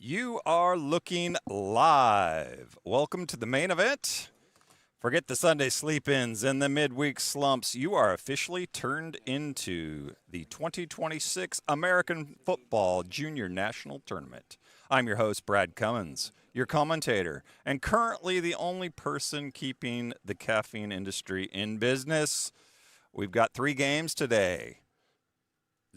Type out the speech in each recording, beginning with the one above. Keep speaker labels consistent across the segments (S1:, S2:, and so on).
S1: You are looking live. Welcome to the main event. Forget the Sunday sleep-ins and the midweek slumps. You are officially turned into the 2026 American Football Junior National Tournament. I'm your host, Brad Cummins, your commentator, and currently the only person keeping the caffeine industry in business. We've got 3 games today,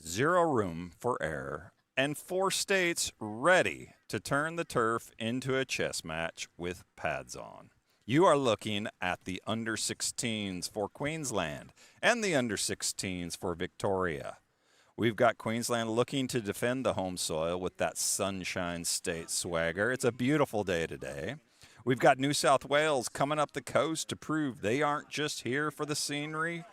S1: 0 room for error, and 4 states ready to turn the turf into a chess match with pads on. You are looking at the under-16s for Queensland and the under-16s for Victoria. We've got Queensland looking to defend the home soil with that Sunshine State swagger. It's a beautiful day today. We've got New South Wales coming up the coast to prove they aren't just here for the scenery.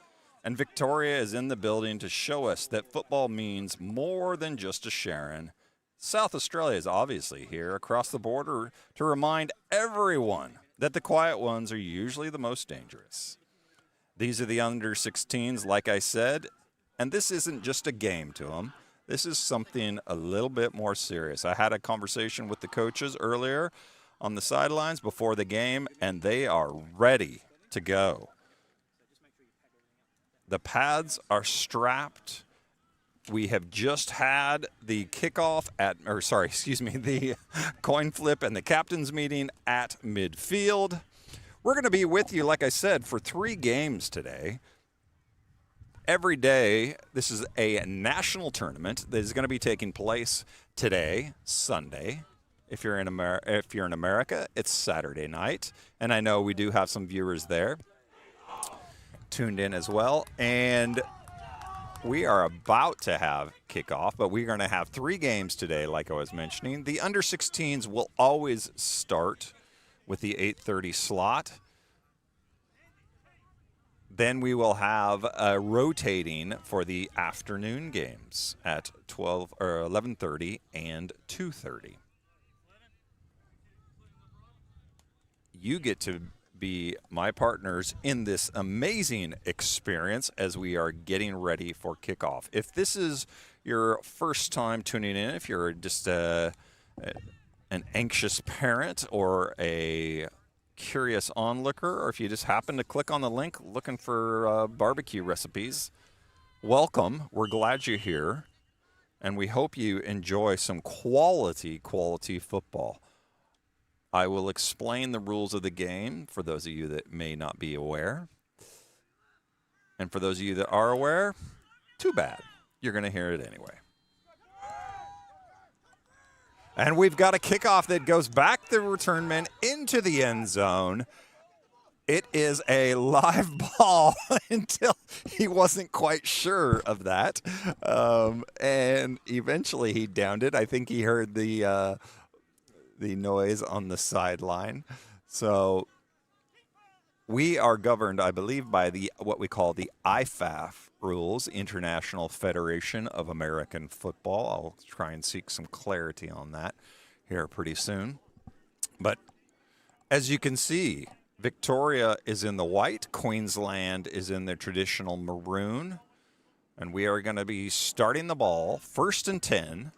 S1: And Victoria is in the building to show us that football means more than just a Sharon. South Australia is obviously here across the border to remind everyone that the quiet ones are usually the most dangerous. These are the under-16s, like I said, and this isn't just a game to them. This is something a little bit more serious. I had a conversation with the coaches earlier on the sidelines before the game, and they are ready to go. The pads are strapped. We have just had the kickoff the coin flip and the captain's meeting at midfield. We're going to be with you, like I said, for 3 games today. Every day, this is a national tournament that is going to be taking place today, Sunday. If you're in America, it's Saturday night, and I know we do have some viewers there tuned in as well, and we are about to have kickoff, but we're going to have 3 games today, like I was mentioning. The under-16s will always start with the 8:30 slot. Then we will have rotating for the afternoon games at 11:30 and 2:30. You get to be my partners in this amazing experience as we are getting ready for kickoff. If this is your first time tuning in, if you're just an anxious parent or a curious onlooker, or if you just happen to click on the link looking for barbecue recipes, welcome. We're glad you're here, and we hope you enjoy some quality football. I will explain the rules of the game for those of you that may not be aware. And for those of you that are aware, too bad. You're going to hear it anyway. And we've got a kickoff that goes back the return man into the end zone. It is a live ball until he wasn't quite sure of that. And eventually he downed it. I think he heard the noise on the sideline. So we are governed, I believe, by what we call the AFA rules, International Federation of American Football. I'll try and seek some clarity on that here pretty soon. But as you can see, Victoria is in the white, Queensland is in the traditional maroon, and we are going to be starting the ball 1st and 10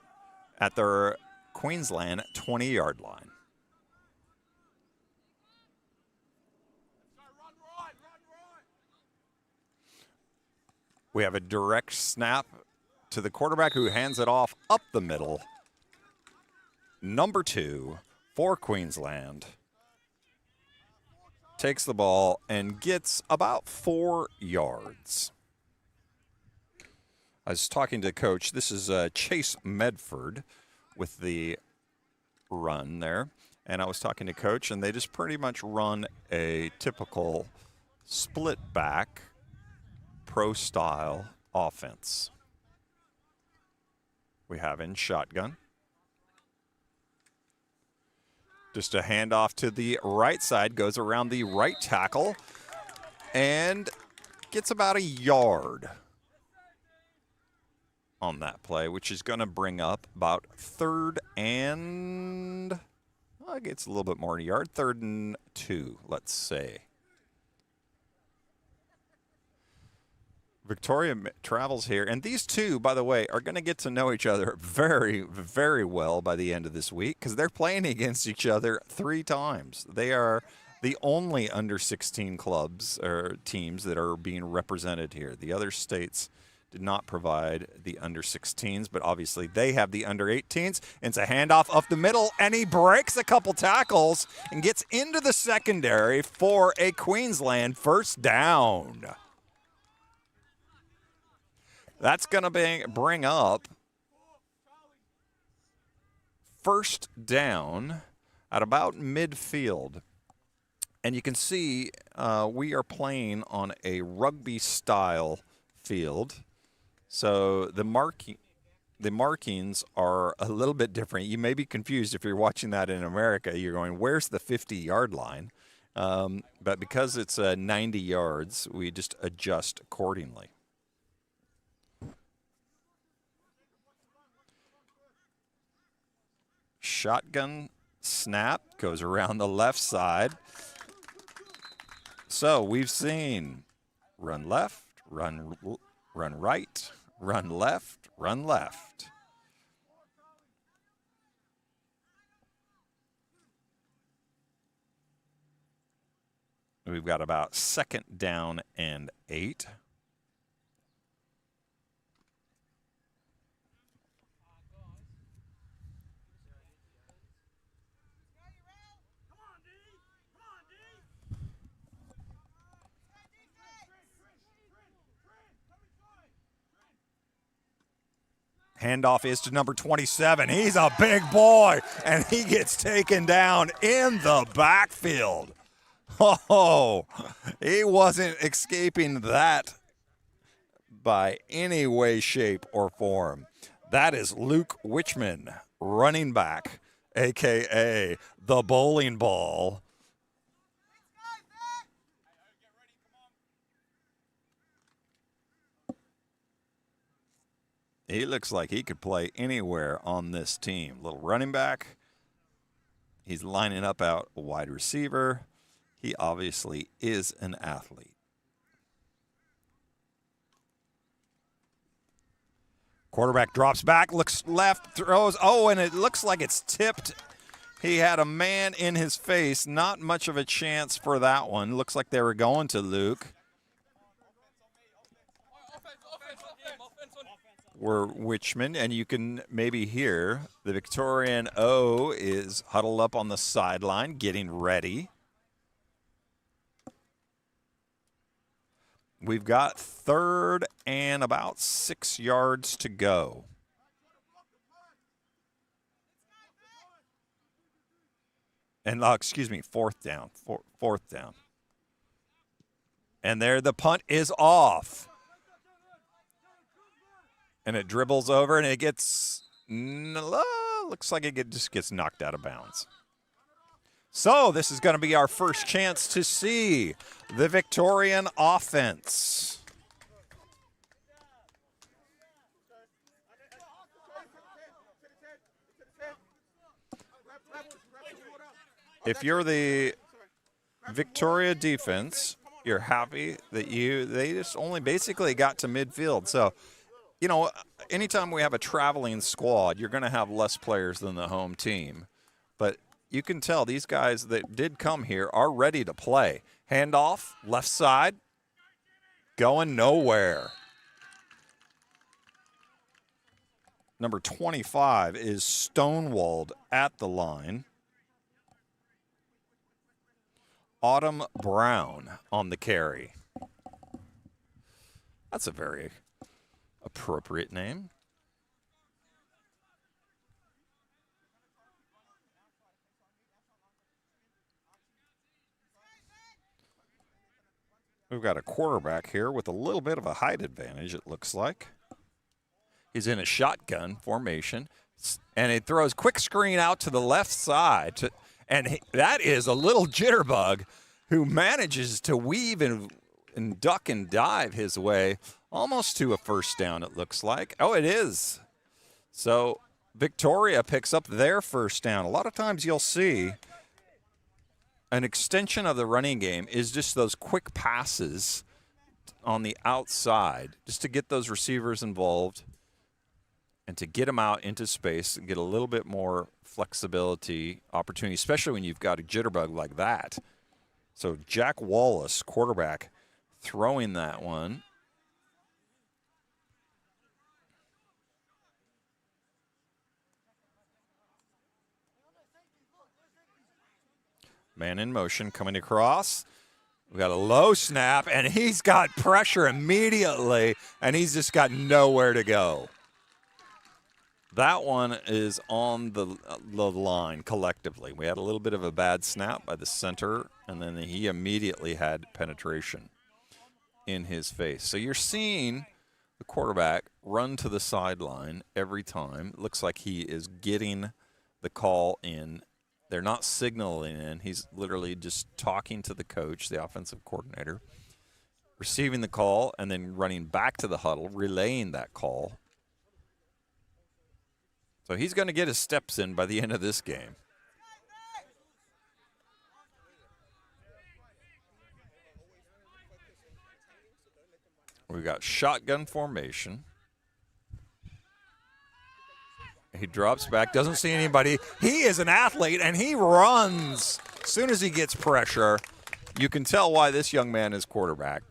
S1: at their Queensland 20-yard line. We have a direct snap to the quarterback who hands it off up the middle. Number 2 for Queensland takes the ball and gets about 4 yards. I was talking to Coach. This is Chase Medford with the run there. And I was talking to Coach, and they just pretty much run a typical split back pro-style offense. We have in shotgun. Just a handoff to the right side, goes around the right tackle, and gets about a yard on that play, which is going to bring up about 3rd and, well, it gets a little bit more than a yard, 3rd and 2, let's say. Victoria travels here, and these two, by the way, are going to get to know each other very, very well by the end of this week because they're playing against each other 3 times. They are the only under 16 clubs or teams that are being represented here. The other states did not provide the under 16s, but obviously they have the under 18s. It's a handoff up the middle, and he breaks a couple tackles and gets into the secondary for a Queensland first down. That's going to bring up first down at about midfield. And you can see we are playing on a rugby-style field. So the markings are a little bit different. You may be confused if you're watching that in America. You're going, where's the 50-yard line? But because it's 90 yards, we just adjust accordingly. Shotgun snap goes around the left side. So we've seen run left, run right, run left, run left. We've got about 2nd down and 8. Handoff is to number 27. He's a big boy, and he gets taken down in the backfield. Oh, he wasn't escaping that by any way, shape, or form. That is Luke Wichman, running back, a.k.a. the bowling ball. He looks like he could play anywhere on this team. Little running back. He's lining up out a wide receiver. He obviously is an athlete. Quarterback drops back, looks left, throws. Oh, and it looks like it's tipped. He had a man in his face. Not much of a chance for that one. Looks like they were going to Luke. Were Wichman, and you can maybe hear the Victorian O is huddled up on the sideline, getting ready. We've got 3rd and about 6 yards to go. And, 4th down. Fourth down. And there the punt is off. And it dribbles over, and it gets, looks like it just gets knocked out of bounds. So this is going to be our first chance to see the Victorian offense. If you're the Victoria defense, you're happy that they just only basically got to midfield. So, you know, anytime we have a traveling squad, you're going to have less players than the home team. But you can tell these guys that did come here are ready to play. Handoff, left side, going nowhere. Number 25 is stonewalled at the line. Autumn Brown on the carry. That's a very appropriate name. We've got a quarterback here with a little bit of a height advantage, it looks like. He's in a shotgun formation, and he throws quick screen out to the left side. That is a little jitterbug who manages to weave and duck and dive his way almost to a first down, it looks like. Oh, it is. So Victoria picks up their first down. A lot of times you'll see an extension of the running game is just those quick passes on the outside just to get those receivers involved and to get them out into space and get a little bit more flexibility opportunity, especially when you've got a jitterbug like that. So Jack Wallace, quarterback, throwing that one. Man in motion coming across. We got a low snap, and he's got pressure immediately, and he's just got nowhere to go. That one is on the line collectively. We had a little bit of a bad snap by the center, and then he immediately had penetration in his face. So you're seeing the quarterback run to the sideline every time. It looks like he is getting the call in. They're not signaling in. He's literally just talking to the coach, the offensive coordinator, receiving the call, and then running back to the huddle, relaying that call. So he's going to get his steps in by the end of this game. We've got shotgun formation. He drops back, doesn't see anybody. He is an athlete, and he runs. As soon as he gets pressure, you can tell why this young man is quarterback.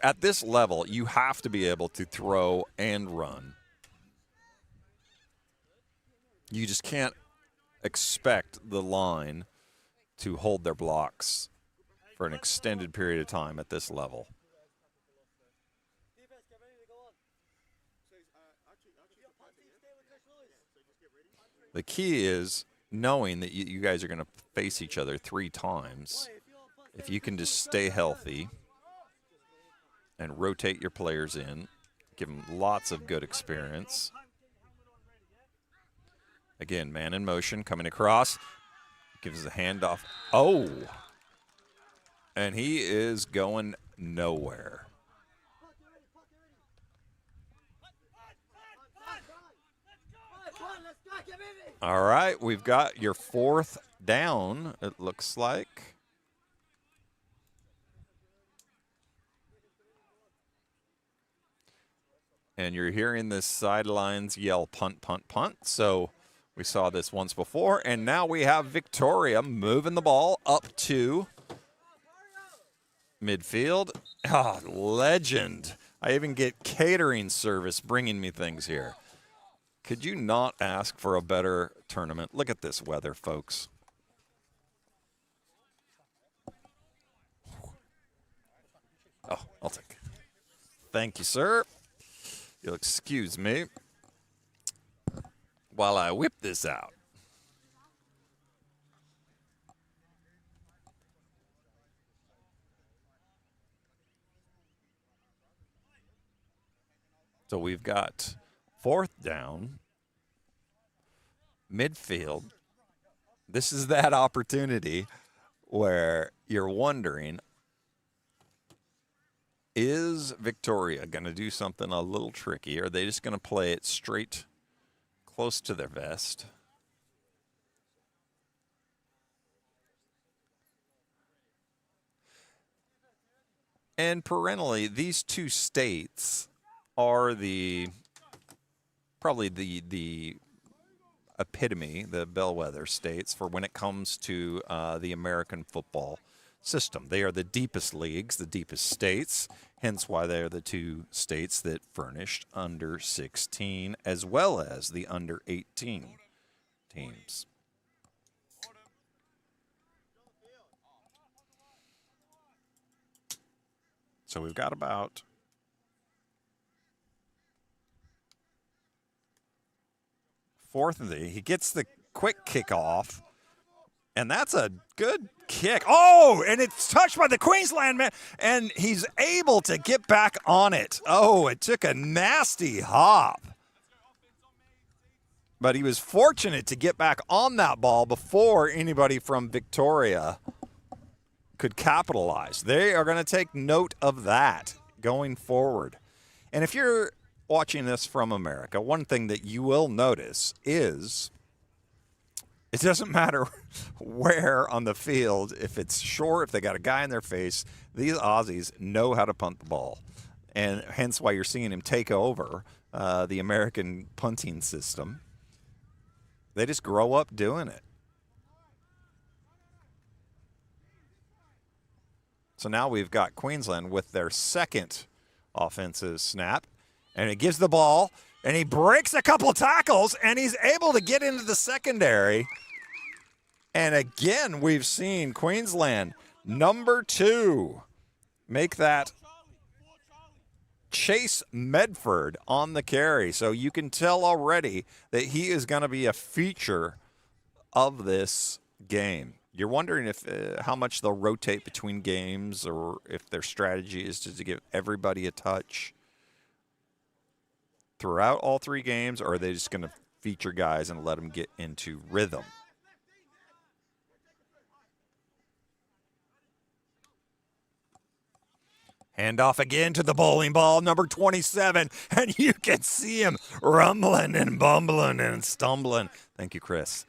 S1: At this level, you have to be able to throw and run. You just can't expect the line to hold their blocks for an extended period of time at this level. The key is knowing that you guys are going to face each other 3 times. If you can just stay healthy and rotate your players in, give them lots of good experience. Again, man in motion, coming across, gives a handoff. Oh! And he is going nowhere. All right, we've got your 4th down, it looks like. And you're hearing the sidelines yell punt, punt, punt. So we saw this once before, and now we have Victoria moving the ball up to midfield. Ah, legend. I even get catering service bringing me things here. Could you not ask for a better tournament? Look at this weather, folks. Oh, I'll take it. Thank you, sir. You'll excuse me while I whip this out. So we've got 4th down, midfield. This is that opportunity where you're wondering, is Victoria going to do something a little tricky? Or are they just going to play it straight close to their vest? And perennially, these 2 states are probably the epitome, the bellwether states for when it comes to the American football system. They are the deepest leagues, the deepest states, hence why they are the 2 states that furnished under 16 as well as the under 18 teams. So we've got about 4th and he gets the quick kickoff, and that's a good kick. Oh, and it's touched by the Queensland man, and he's able to get back on it. Oh, it took a nasty hop. But he was fortunate to get back on that ball before anybody from Victoria could capitalize. They are going to take note of that going forward. And if you're watching this from America, one thing that you will notice is It doesn't matter where on the field, if it's short, if they got a guy in their face, these Aussies know how to punt the ball. And hence why you're seeing him take over the American punting system. They just grow up doing it. So now we've got Queensland with their second offensive snap. And it gives the ball, and he breaks a couple tackles, and he's able to get into the secondary. And again, we've seen Queensland, number 2, make that Chase Medford on the carry. So you can tell already that he is going to be a feature of this game. You're wondering if how much they'll rotate between games, or if their strategy is to give everybody a touch throughout all 3 games, or are they just going to feature guys and let them get into rhythm? Handoff again to the bowling ball, number 27, and you can see him rumbling and bumbling and stumbling. Thank you, Chris.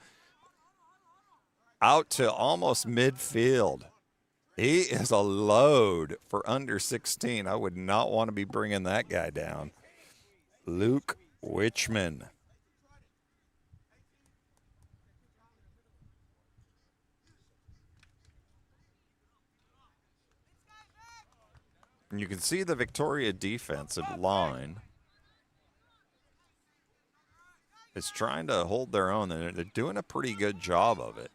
S1: Out to almost midfield. He is a load for under 16. I would not want to be bringing that guy down. Luke Wichman. And you can see the Victoria defensive line is trying to hold their own, and they're doing a pretty good job of it.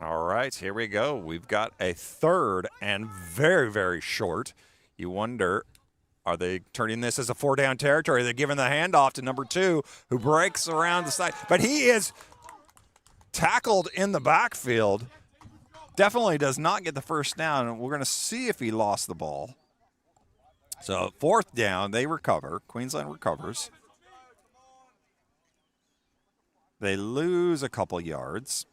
S1: All right, here we go. We've got a third and very, very short. You wonder, are they turning this as a 4-down territory? They're giving the handoff to number 2, who breaks around the side. But he is tackled in the backfield. Definitely does not get the first down. And we're going to see if he lost the ball. So 4th down, they recover. Queensland recovers. They lose a couple yards.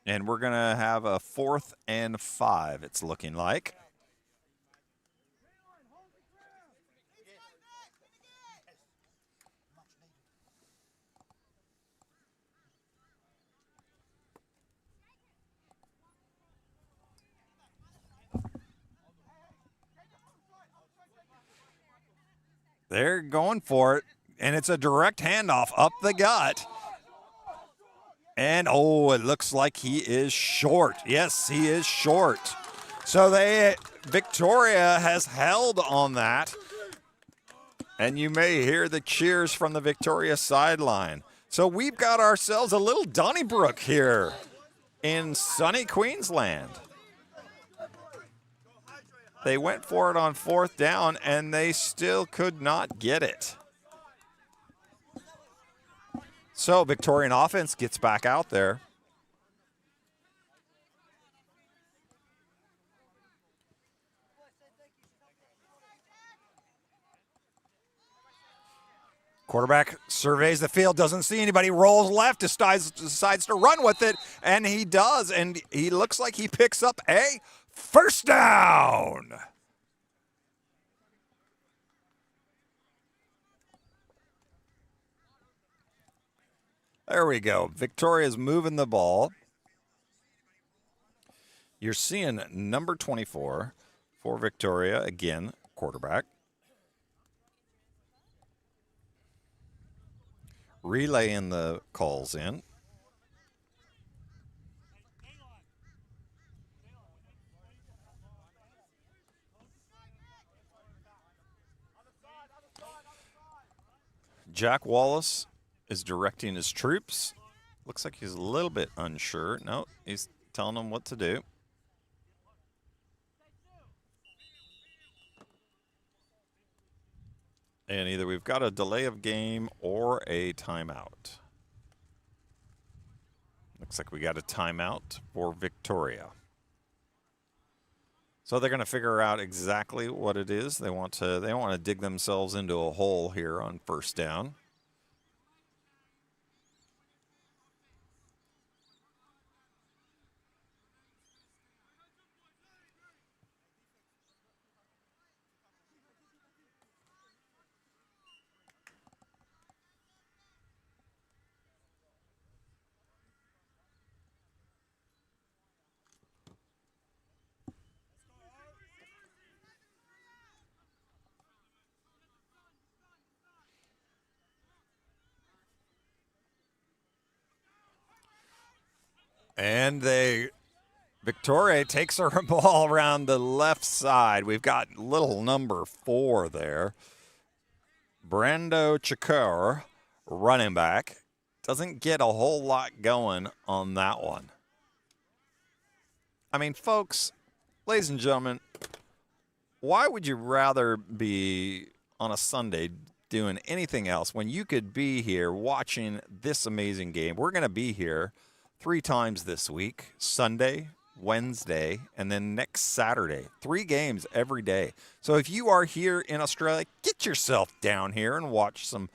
S1: And we're going to have a 4th and 5, it's looking like. They're going for it, and it's a direct handoff up the gut. And, oh, it looks like he is short. Yes, he is short. So Victoria has held on that. And you may hear the cheers from the Victoria sideline. So we've got ourselves a little Donnybrook here in sunny Queensland. They went for it on 4th down, and they still could not get it. So Victorian offense gets back out there. Quarterback surveys the field, doesn't see anybody, rolls left, decides to run with it, and he does, and he looks like he picks up a first down. There we go. Victoria's moving the ball. You're seeing number 24 for Victoria, again, quarterback. Relaying the calls in. Jack Wallace is directing his troops. Looks like he's a little bit unsure. No, he's telling them what to do. And either we've got a delay of game or a timeout. Looks like we got a timeout for Victoria. So they're going to figure out exactly what it is. They don't want to dig themselves into a hole here on first down. And Victoria takes her ball around the left side. We've got little number 4 there. Brando Chakor, running back. Doesn't get a whole lot going on that one. I mean, folks, ladies and gentlemen, why would you rather be on a Sunday doing anything else when you could be here watching this amazing game? We're going to be here 3 times this week, Sunday, Wednesday, and then next Saturday. 3 games every day. So if you are here in Australia, get yourself down here and watch some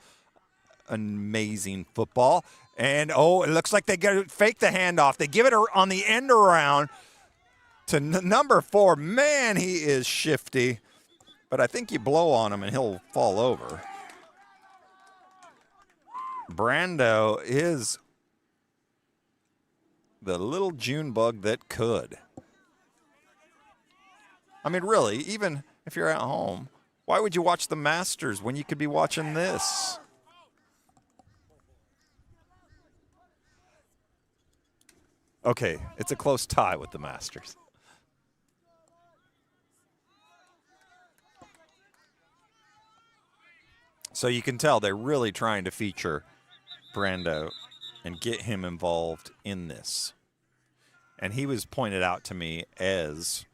S1: amazing football. And, oh, it looks like they got to fake the handoff. They give it on the end around to number 4. Man, he is shifty. But I think you blow on him and he'll fall over. Brando is the little June bug that could. I mean, really, even if you're at home, why would you watch the Masters when you could be watching this? Okay, it's a close tie with the Masters. So you can tell they're really trying to feature Brando and get him involved in this. And he was pointed out to me as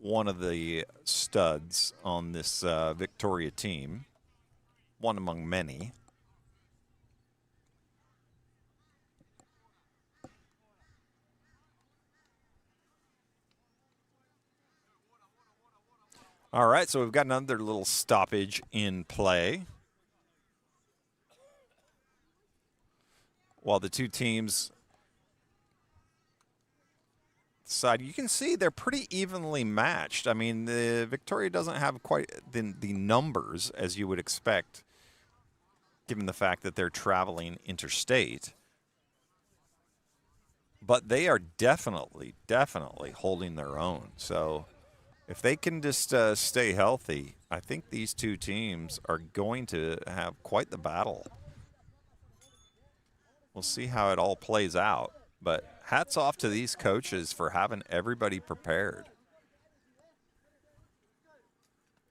S1: one of the studs on this Victoria team, one among many. All right, so we've got another little stoppage in play. While the two teams side, you can see they're pretty evenly matched. I mean, the Victoria doesn't have quite the numbers as you would expect, given the fact that they're traveling interstate. But they are definitely holding their own. So if they can just stay healthy, I think these two teams are going to have quite the battle. We'll see how it all plays out. But hats off to these coaches for having everybody prepared.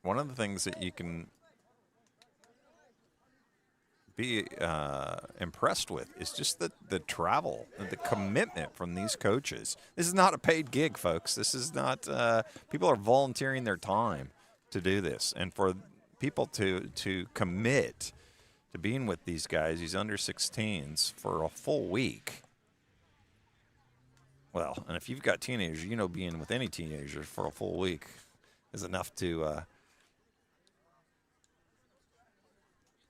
S1: One of the things that you can be impressed with is just the travel and the commitment from these coaches. This is not a paid gig, folks. This is not, people are volunteering their time to do this. And for people to commit to being with these guys, these under 16s, for a full week. Well, and if you've got teenagers, you know being with any teenager for a full week is enough to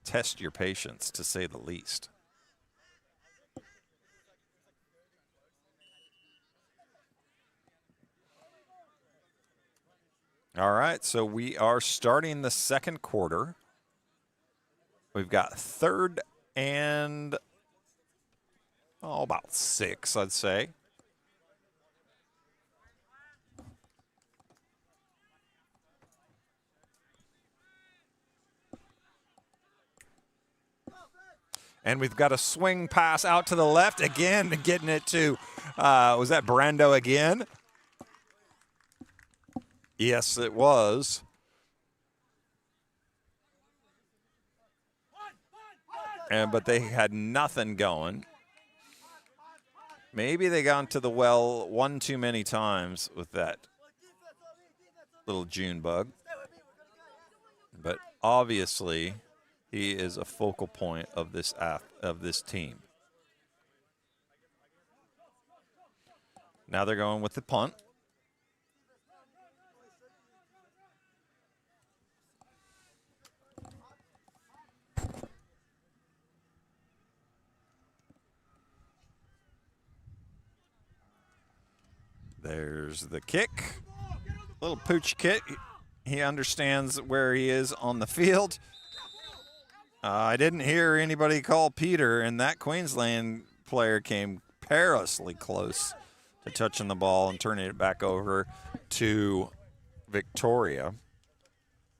S1: test your patience, to say the least. All right, so we are starting the second quarter. We've got 3rd and, about 6, I'd say. And we've got a swing pass out to the left again, getting it to, was that Brando again? Yes, it was. but they had nothing going. Maybe they got into the well one too many times with that little June bug. But obviously, he is a focal point of this team. Now they're going with the punt. There's the kick. Little pooch kit. He understands where he is on the field. I didn't hear anybody call Peter, and that Queensland player came perilously close to touching the ball and turning it back over to Victoria.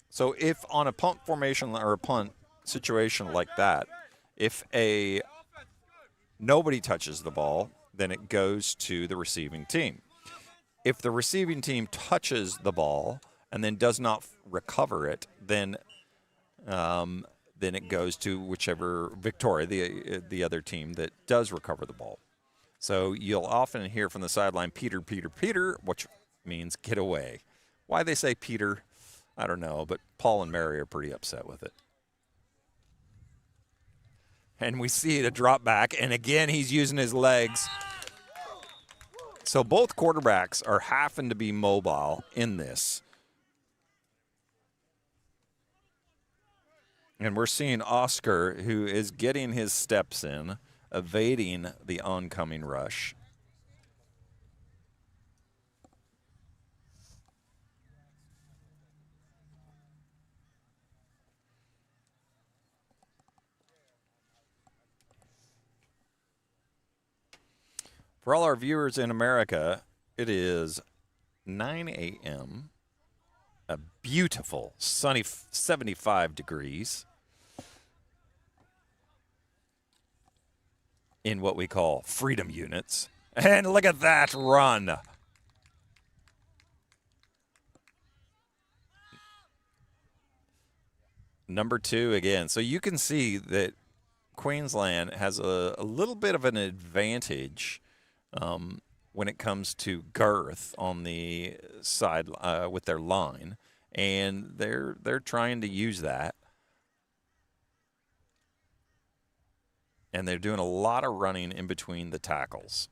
S1: So if on a punt formation or a punt situation like that, if nobody touches the ball, then it goes to the receiving team. If the receiving team touches the ball and then does not recover it, then it goes to whichever Victoria, the other team that does recover the ball. So you'll often hear from the sideline, Peter, Peter, Peter, which means get away. Why they say Peter, I don't know, but Paul and Mary are pretty upset with it. And we see it a drop back, and again, he's using his legs. So both quarterbacks are having to be mobile in this. And we're seeing Oscar, who is getting his steps in, evading the oncoming rush. For all our viewers in America, it is 9 a.m., a beautiful sunny 75 degrees in what we call freedom units. And look at that run. Number 2 again. So you can see that Queensland has a little bit of an advantage when it comes to girth on the side with their line, and they're trying to use that, and they're doing a lot of running in between the tackles.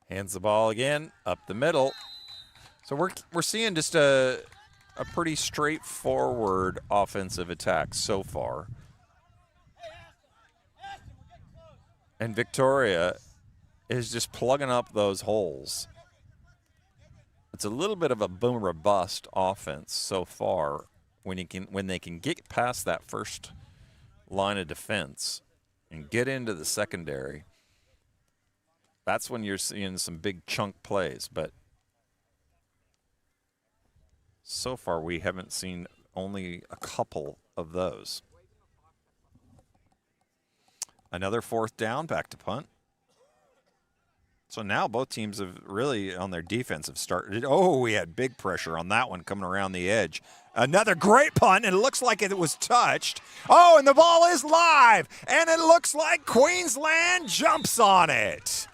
S1: Hands the ball again up the middle. So we're seeing just a pretty straightforward offensive attack so far. And Victoria is just plugging up those holes. It's a little bit of a boom or bust offense so far when they can get past that first line of defense and get into the secondary. That's when you're seeing some big chunk plays, but so far we haven't seen only a couple of those. Another 4th down, back to punt. So now both teams have really, on their defensive started. Oh, we had big pressure on that one coming around the edge. Another great punt, and it looks like it was touched. Oh, and the ball is live, and it looks like Queensland jumps on it.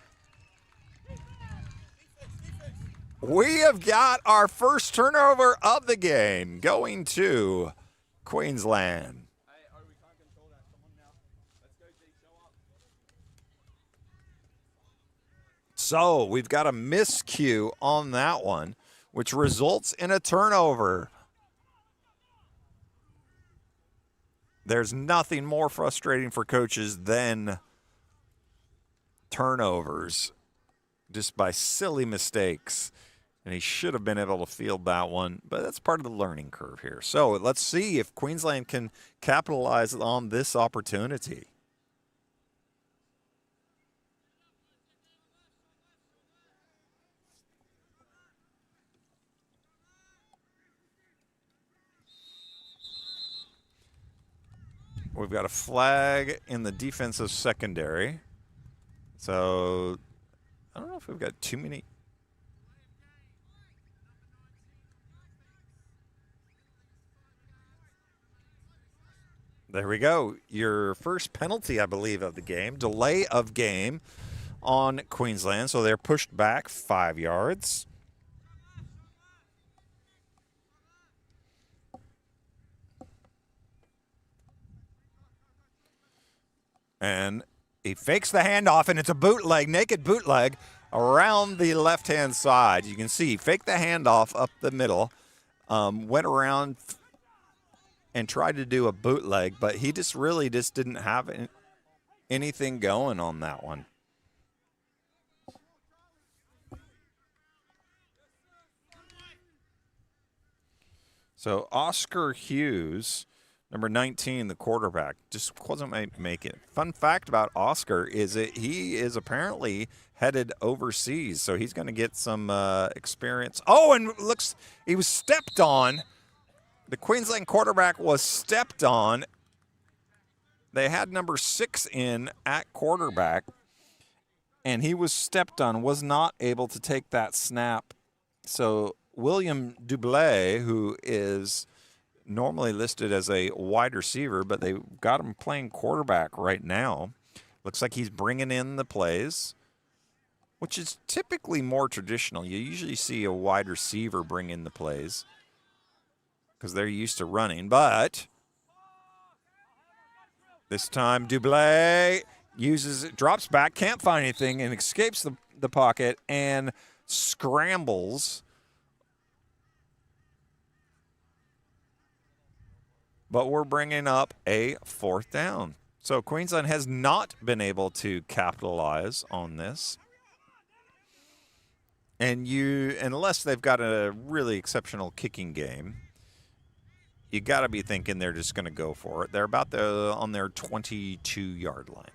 S1: We have got our first turnover of the game going to Queensland. So we've got a miscue on that one, which results in a turnover. There's nothing more frustrating for coaches than turnovers just by silly mistakes. And he should have been able to field that one, but that's part of the learning curve here. So let's see if Queensland can capitalize on this opportunity. We've got a flag in the defensive secondary. So I don't know if we've got too many. There we go. Your first penalty, I believe, of the game. Delay of game on Queensland. So they're pushed back 5 yards. And he fakes the handoff, and it's a bootleg, naked bootleg around the left-hand side. You can see he faked the handoff up the middle, went around and tried to do a bootleg, but he just really didn't have anything going on that one. So Oscar Hughes, number 19, the quarterback, just wasn't making it. Fun fact about Oscar is that he is apparently headed overseas, so he's going to get some experience. Oh, and looks, he was stepped on. The Queensland quarterback was stepped on. They had number 6 in at quarterback, and he was stepped on, was not able to take that snap. So William Dublé, who is normally listed as a wide receiver, but they got him playing quarterback right now. Looks like he's bringing in the plays, which is typically more traditional. You usually see a wide receiver bring in the plays because they're used to running. But this time Dublé drops back, can't find anything, and escapes the pocket and scrambles. But we're bringing up a 4th down. So Queensland has not been able to capitalize on this. And unless they've got a really exceptional kicking game, you got to be thinking they're just going to go for it. They're about on their 22-yard line.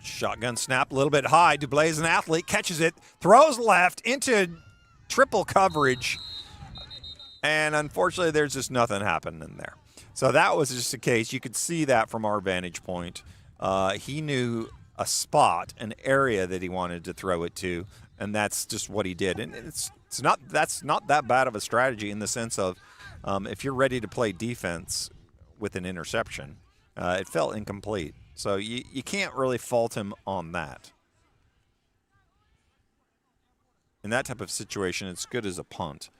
S1: Shotgun snap, a little bit high. Dublay's an athlete, catches it, throws left into triple coverage, and unfortunately there's just nothing happening there. So that was just a case. You could see that from our vantage point. He knew a spot, an area that he wanted to throw it to, and that's just what he did. And that's not that bad of a strategy in the sense of if you're ready to play defense with an interception, it felt incomplete. So you can't really fault him on that. In that type of situation, it's good as a punt.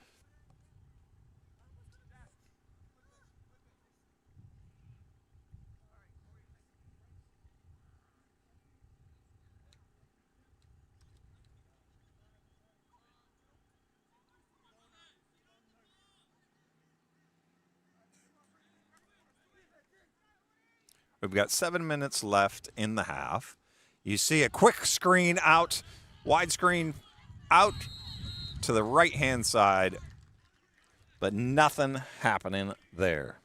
S1: We've got 7 minutes left in the half. You see a quick screen out, wide screen out to the right-hand side, but nothing happening there.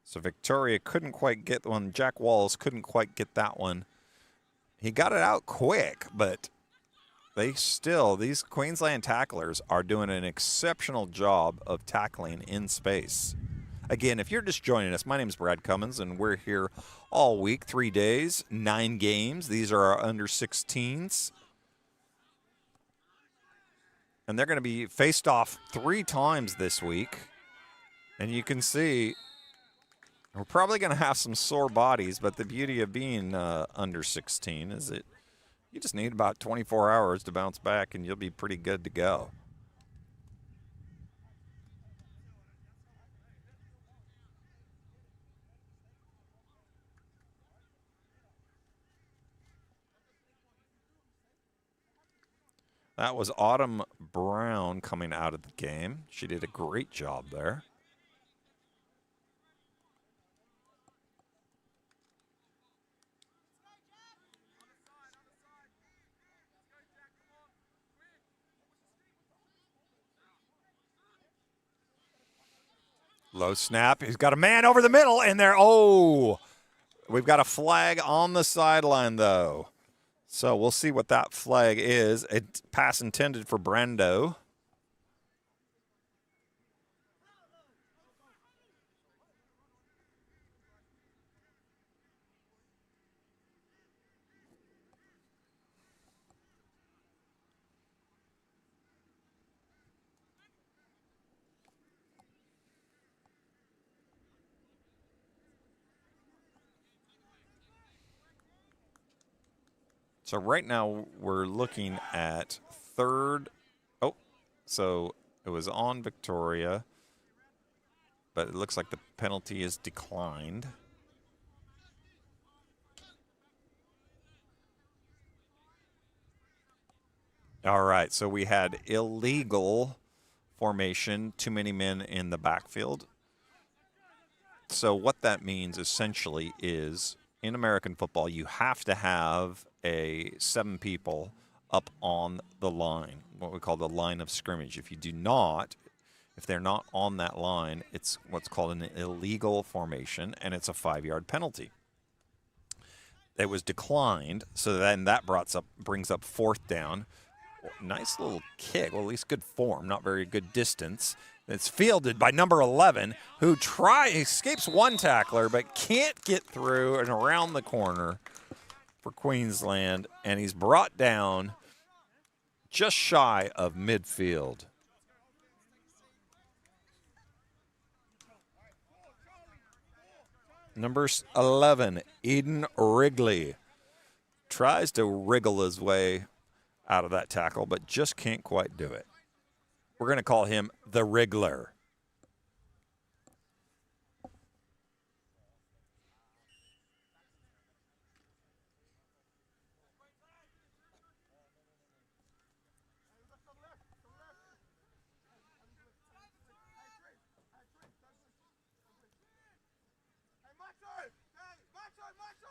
S1: So Victoria couldn't quite get one. Jack Walls couldn't quite get that one. He got it out quick, but these Queensland tacklers are doing an exceptional job of tackling in space. Again, if you're just joining us, my name is Brad Cummins, and we're here all week, 3 days, 9 games. These are our under 16s. And they're going to be faced off 3 times this week. And you can see we're probably going to have some sore bodies, but the beauty of being under 16 is that you just need about 24 hours to bounce back, and you'll be pretty good to go. That was Autumn Brown coming out of the game. She did a great job there. Low snap. He's got a man over the middle, and there. Oh, We've got a flag on the sideline, though. So we'll see what that flag is. It's pass intended for Brando. So right now we're looking at third. Oh, so it was on Victoria, but it looks like the penalty is declined. All right, so we had illegal formation, too many men in the backfield. So what that means essentially is in American football, you have to have 7 people up on the line, what we call the line of scrimmage. If you do not, if they're not on that line, it's what's called an illegal formation, and it's a 5-yard penalty. It was declined, so then that brings up 4th down. Nice little kick, well, at least good form, not very good distance. It's fielded by number 11, who escapes one tackler, but can't get through and around the corner for Queensland, and he's brought down just shy of midfield. Number 11, Eden Wrigley, tries to wriggle his way out of that tackle, but just can't quite do it. We're going to call him the Wriggler.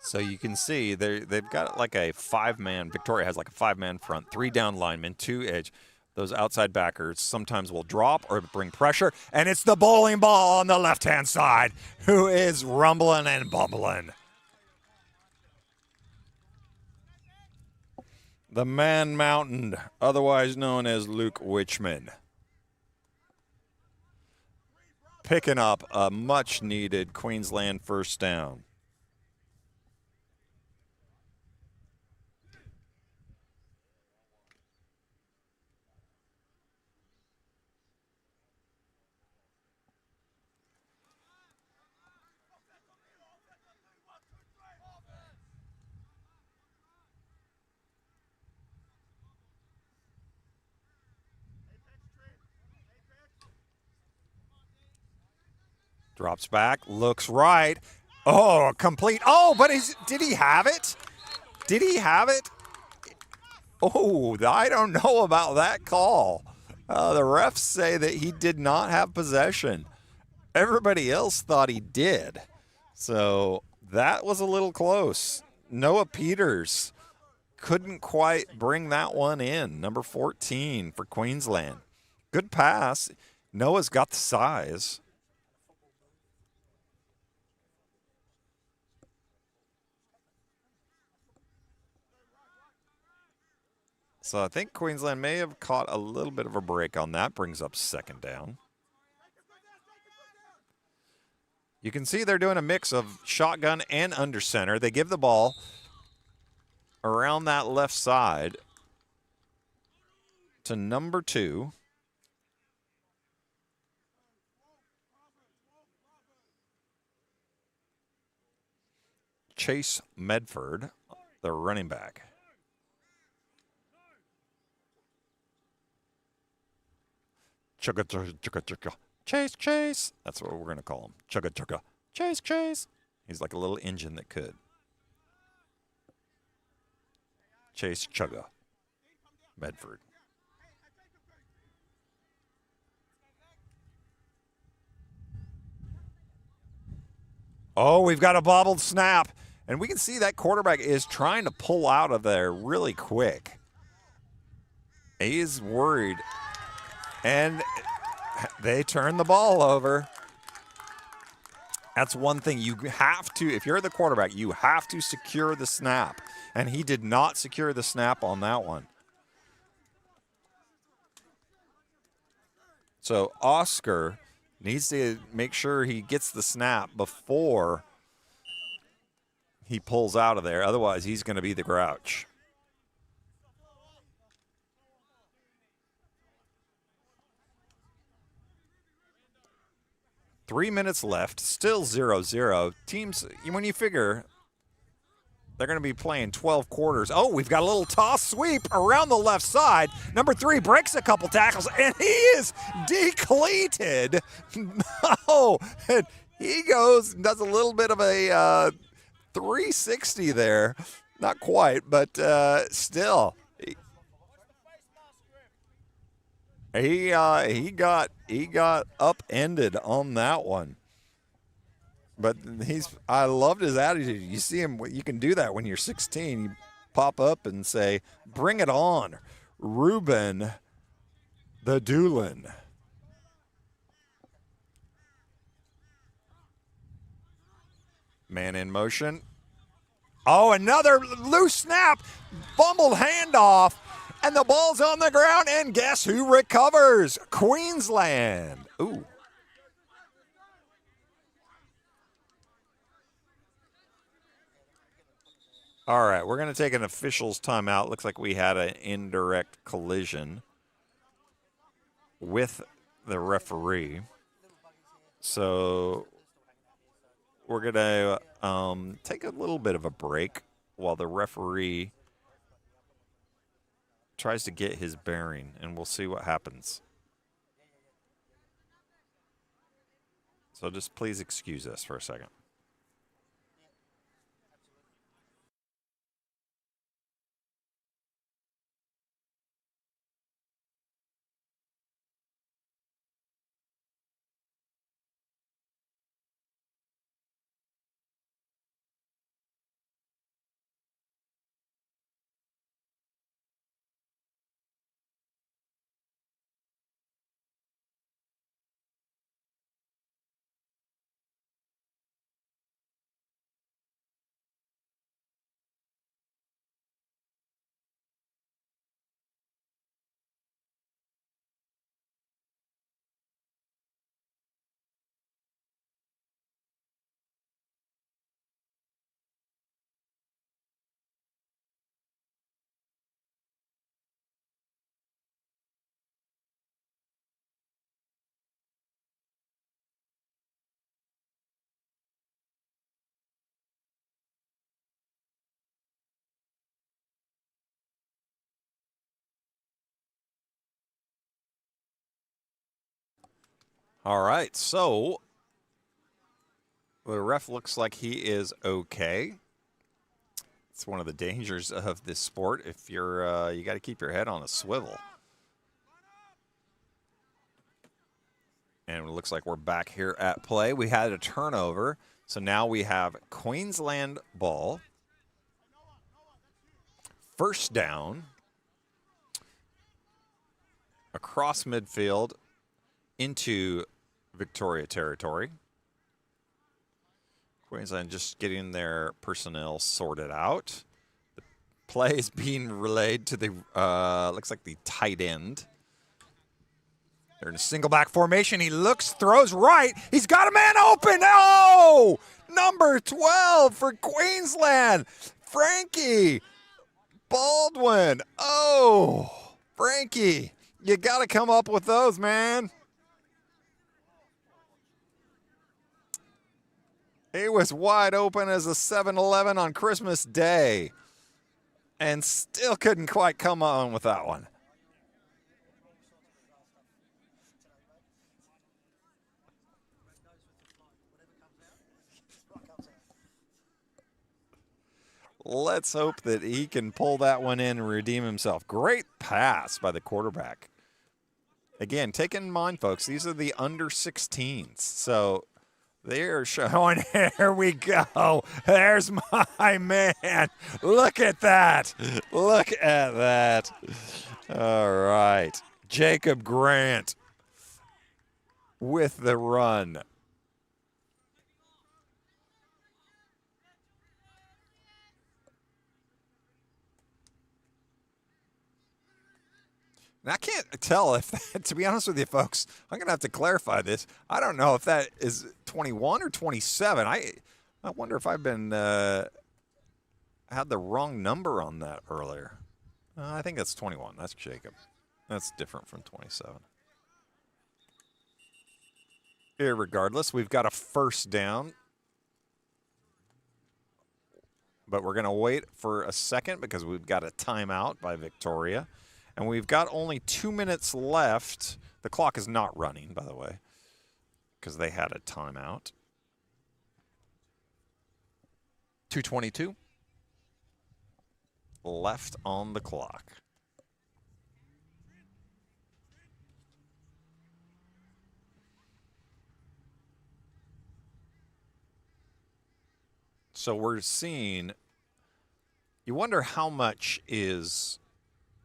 S1: So you can see they've got like a 5-man. Victoria has like a 5-man front, 3 down linemen, 2 edge. Those outside backers sometimes will drop or bring pressure, and it's the bowling ball on the left-hand side who is rumbling and bumbling. The Man Mountain, otherwise known as Luke Wichman, picking up a much-needed Queensland first down. Drops back, looks right. Oh, complete. Oh, but did he have it? Did he have it? Oh, I don't know about that call. The refs say that he did not have possession. Everybody else thought he did. So that was a little close. Noah Peters couldn't quite bring that one in. Number 14 for Queensland. Good pass. Noah's got the size. So I think Queensland may have caught a little bit of a break on that. Brings up 2nd down. You can see they're doing a mix of shotgun and under center. They give the ball around that left side to number 2. Chase Medford, the running back. Chugga, chugga, chugga, chugga. Chase, Chase. That's what we're going to call him. Chugga, chugga. Chase, Chase. He's like a little engine that could. Chase Chugga. Medford. Oh, we've got a bobbled snap. And we can see that quarterback is trying to pull out of there really quick. He's worried. And they turn the ball over. That's one thing you have to, if you're the quarterback, you have to secure the snap. And he did not secure the snap on that one. So Oscar needs to make sure he gets the snap before he pulls out of there. Otherwise, he's going to be the grouch. Three minutes left, still 0-0. Teams, when you figure they're going to be playing 12 quarters. Oh, we've got a little toss sweep around the left side. Number 3 breaks a couple tackles, and he is decleated. No, and he goes and does a little bit of a 360 there. Not quite, but still. He got upended on that one. But I loved his attitude. You see him, you can do that when you're 16. You pop up and say, "Bring it on, Ruben the Doolin." Man in motion. Oh, another loose snap, fumbled handoff, and the ball's on the ground, and guess who recovers? Queensland. Ooh. All right, we're going to take an official's timeout. Looks like we had an indirect collision with the referee. So we're going to take a little bit of a break while the referee tries to get his bearing, and we'll see what happens. So just please excuse us for a second. All right, so the ref looks like he is okay. It's one of the dangers of this sport. If you're, you got to keep your head on a swivel. And it looks like we're back here at play. We had a turnover, so now we have Queensland ball. First down. Across midfield into Victoria territory. Queensland just getting their personnel sorted out. The play is being relayed to the, looks like the tight end. They're in a single back formation. He looks, throws right. He's got a man open. Oh! Number 12 for Queensland. Frankie Baldwin. Oh, Frankie, you got to come up with those, man. He was wide open as a 7-Eleven on Christmas Day and still couldn't quite come on with that one. Let's hope that he can pull that one in and redeem himself. Great pass by the quarterback. Again, take in mind, folks, these are the under 16s. So they're showing, here we go. There's my man. Look at that. Look at that. All right. Jacob Grant with the run. And I can't tell if that, to be honest with you folks, I'm going to have to clarify this. I don't know if that is 21 or 27. I wonder if I've been had the wrong number on that earlier. I think that's 21. That's Jacob. That's different from 27. Irregardless, we've got a first down. But we're going to wait for a second because we've got a timeout by Victoria. And we've got only 2 minutes left. The clock is not running, by the way, because they had a timeout. 2:22 left on the clock. So we're seeing, you wonder how much is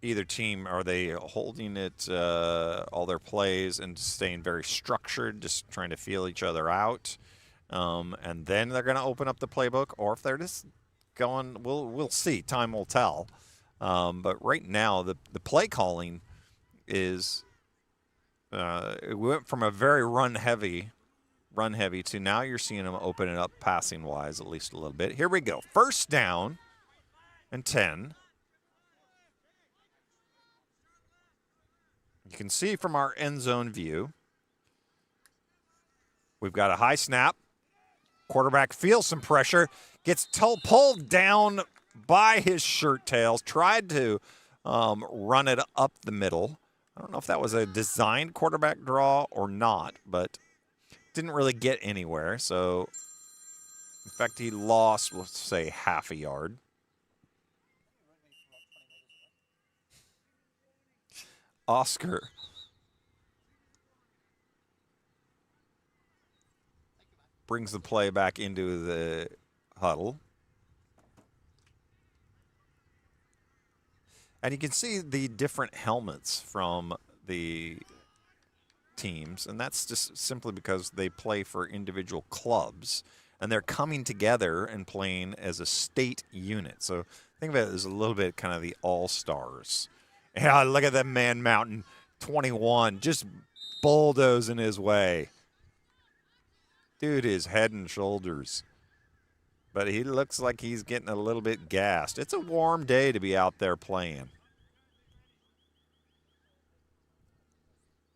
S1: either team, are they holding it, all their plays and staying very structured, just trying to feel each other out, and then they're going to open up the playbook, or if they're just going, we'll see, time will tell. But right now, the play calling is, it went from a very run heavy to now you're seeing them open it up passing wise at least a little bit. Here we go. First down and 10. You can see from our end zone view, we've got a high snap. Quarterback feels some pressure, gets pulled down by his shirt tails, tried to run it up the middle. I don't know if that was a designed quarterback draw or not, but didn't really get anywhere. So, in fact, he lost, let's say, half a yard. Oscar brings the play back into the huddle. And you can see the different helmets from the teams, and that's just simply because they play for individual clubs, and they're coming together and playing as a state unit. So think of it as a little bit kind of the all-stars. Yeah, look at that man mountain, 21, just bulldozing his way. Dude is head and shoulders. But he looks like he's getting a little bit gassed. It's a warm day to be out there playing.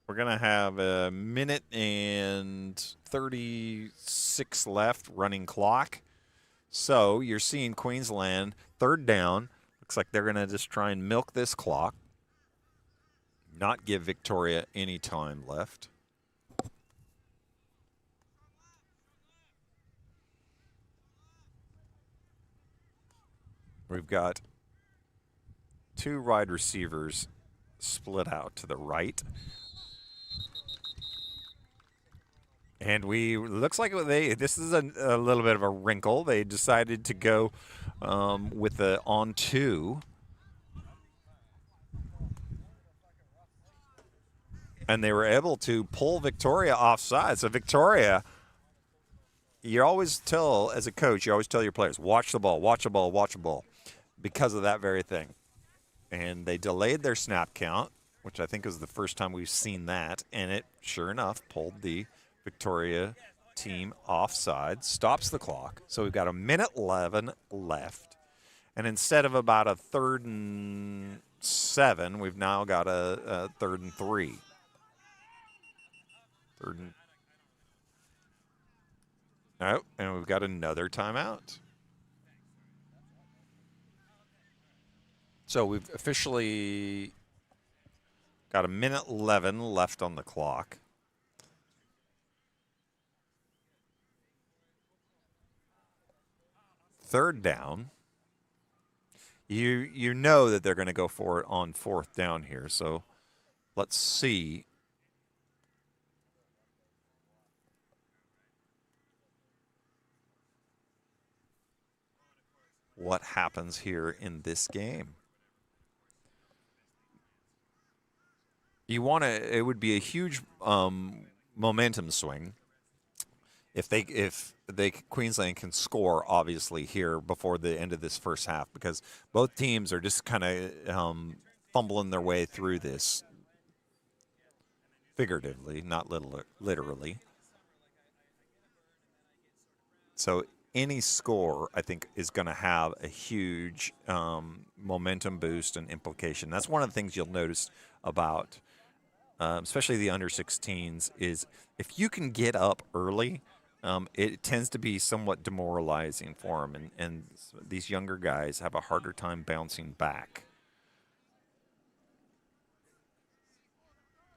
S1: We're going to have a minute and 36 left running clock. So you're seeing Queensland, third down. Looks like they're going to just try and milk this clock, not give Victoria any time left. We've got two wide receivers split out to the right. And looks like this is a little bit of a wrinkle. They decided to go with the on two. And they were able to pull Victoria offside. So Victoria, you always tell, as a coach, you always tell your players, watch the ball, watch the ball, watch the ball, because of that very thing. And they delayed their snap count, which I think was the first time we've seen that. And it, sure enough, pulled the Victoria team offside, stops the clock. So we've got a minute 11 left. And instead of about a 3rd and 7, we've now got a 3rd and 3. No, and we've got another timeout. So we've officially got a minute 11 left on the clock. Third down. You know that they're going to go for it on fourth down here. So let's see. What happens here in this game. You want to, it would be a huge momentum swing if Queensland can score, obviously, here before the end of this first half, because both teams are just kind of fumbling their way through this. figuratively, not literally. So any score, I think, is going to have a huge momentum boost and implication. That's one of the things you'll notice about, especially the under 16s, is if you can get up early, it tends to be somewhat demoralizing for them, and these younger guys have a harder time bouncing back.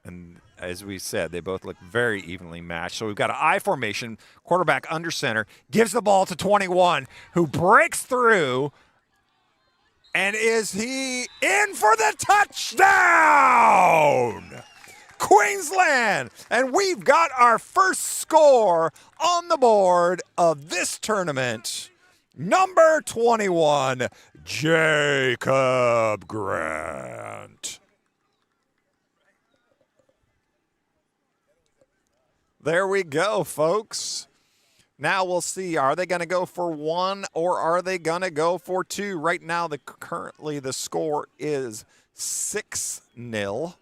S1: And as we said, they both look very evenly matched. So we've got an I formation, quarterback under center, gives the ball to 21, who breaks through. And is he in for the touchdown? Queensland! And we've got our first score on the board of this tournament. Number 21, Jacob Grant. There we go, folks. Now we'll see. Are they going to go for one or are they going to go for two? Right now, currently the score is 6-0.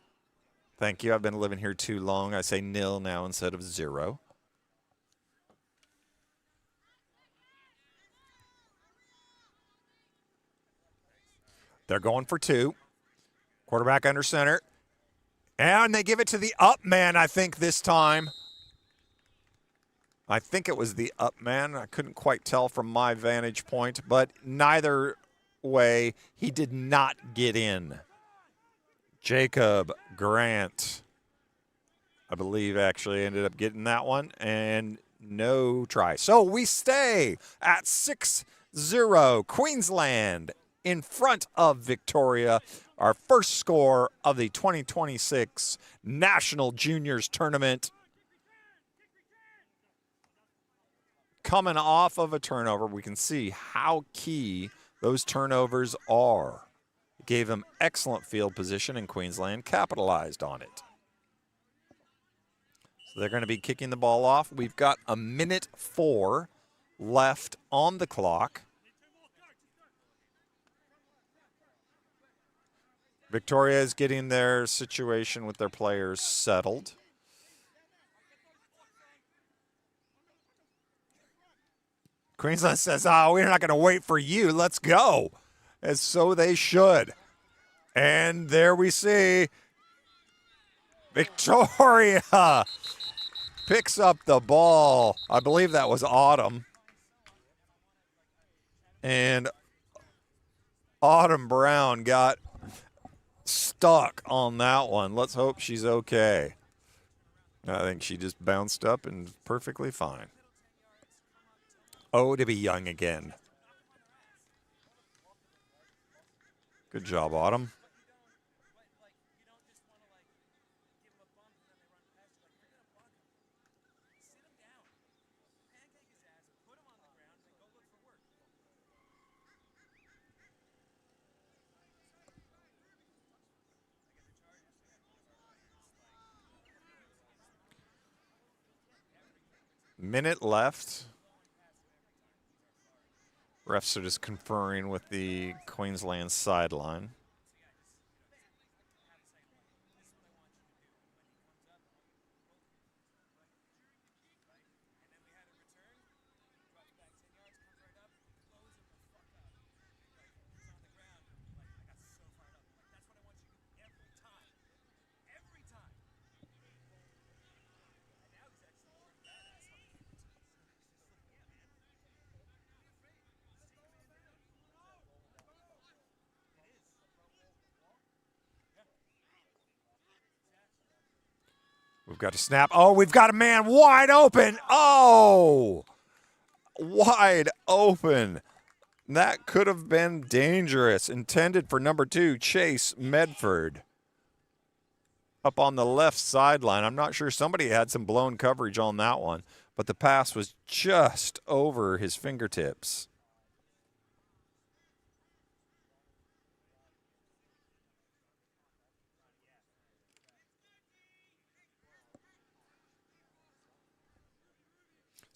S1: Thank you. I've been living here too long. I say nil now instead of 0. They're going for two. Quarterback under center. And they give it to the up man, I think, this time. I think it was the up man. I couldn't quite tell from my vantage point, but neither way, he did not get in. Jacob Grant, I believe, actually ended up getting that one, and no try. So we stay at 6-0. Queensland in front of Victoria. Our first score of the 2026 National Juniors Tournament. Coming off of a turnover, we can see how key those turnovers are. It gave them excellent field position, and Queensland capitalized on it. So they're going to be kicking the ball off. We've got 1:04 left on the clock. Victoria is getting their situation with their players settled. Queensland says, oh, we're not going to wait for you. Let's go. And so they should. And there we see Victoria picks up the ball. I believe that was Autumn. And Autumn Brown got stuck on that one. Let's hope she's okay. I think she just bounced up and perfectly fine. Oh, to be young again. Good job, Autumn. Minute left. Refs are just conferring with the Queensland sideline. We've got a snap. Oh, we've got a man wide open. Oh, wide open. That could have been dangerous. Intended for number 2, Chase Medford. Up on the left sideline. I'm not sure. Somebody had some blown coverage on that one, but the pass was just over his fingertips.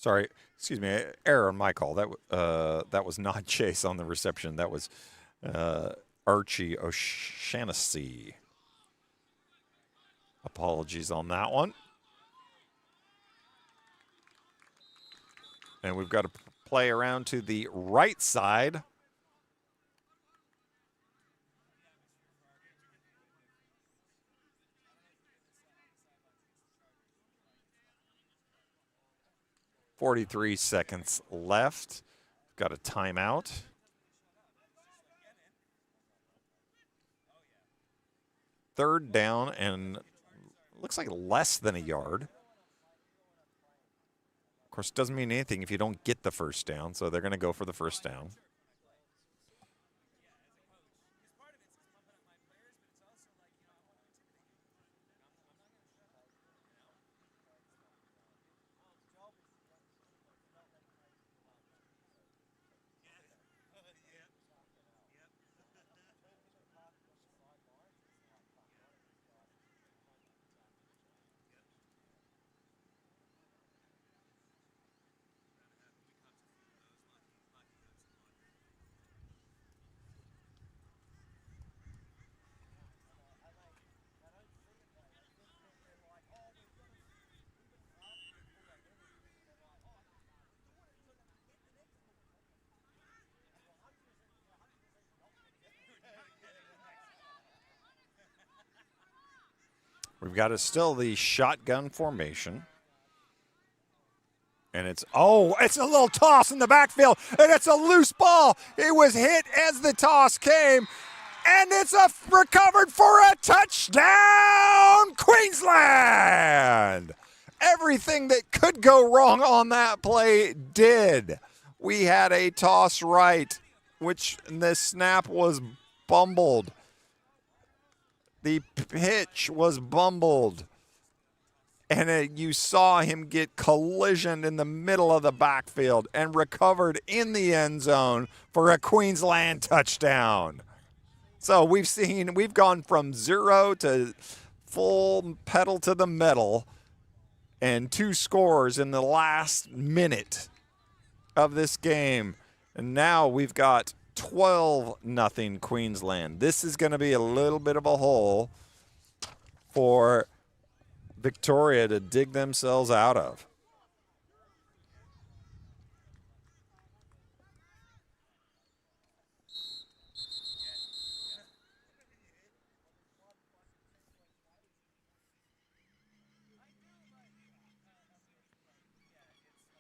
S1: Sorry, excuse me, error on my call. That was not Chase on the reception. That was Archie O'Shaughnessy. Apologies on that one. And we've got to play around to the right side. .43 seconds left. Got a timeout. Third down and looks like less than a yard. Of course, it doesn't mean anything if you don't get the first down, so they're going to go for the first down. We've got still the shotgun formation. And it's a little toss in the backfield, and it's a loose ball. It was hit as the toss came, and it's recovered for a touchdown, Queensland! Everything that could go wrong on that play did. We had a toss right, which the snap was bumbled. The pitch was bumbled. And you saw him get collisioned in the middle of the backfield and recovered in the end zone for a Queensland touchdown. So we've gone from 0 to full pedal to the metal and 2 scores in the last minute of this game. And now we've got 12-0 Queensland. This is going to be a little bit of a hole for Victoria to dig themselves out of.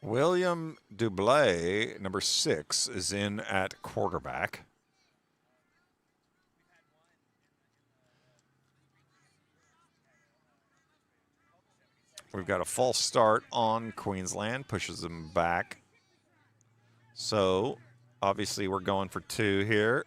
S1: William Dublé, number 6, is in at quarterback. We've got a false start on Queensland, pushes them back. So, obviously, we're going for 2 here.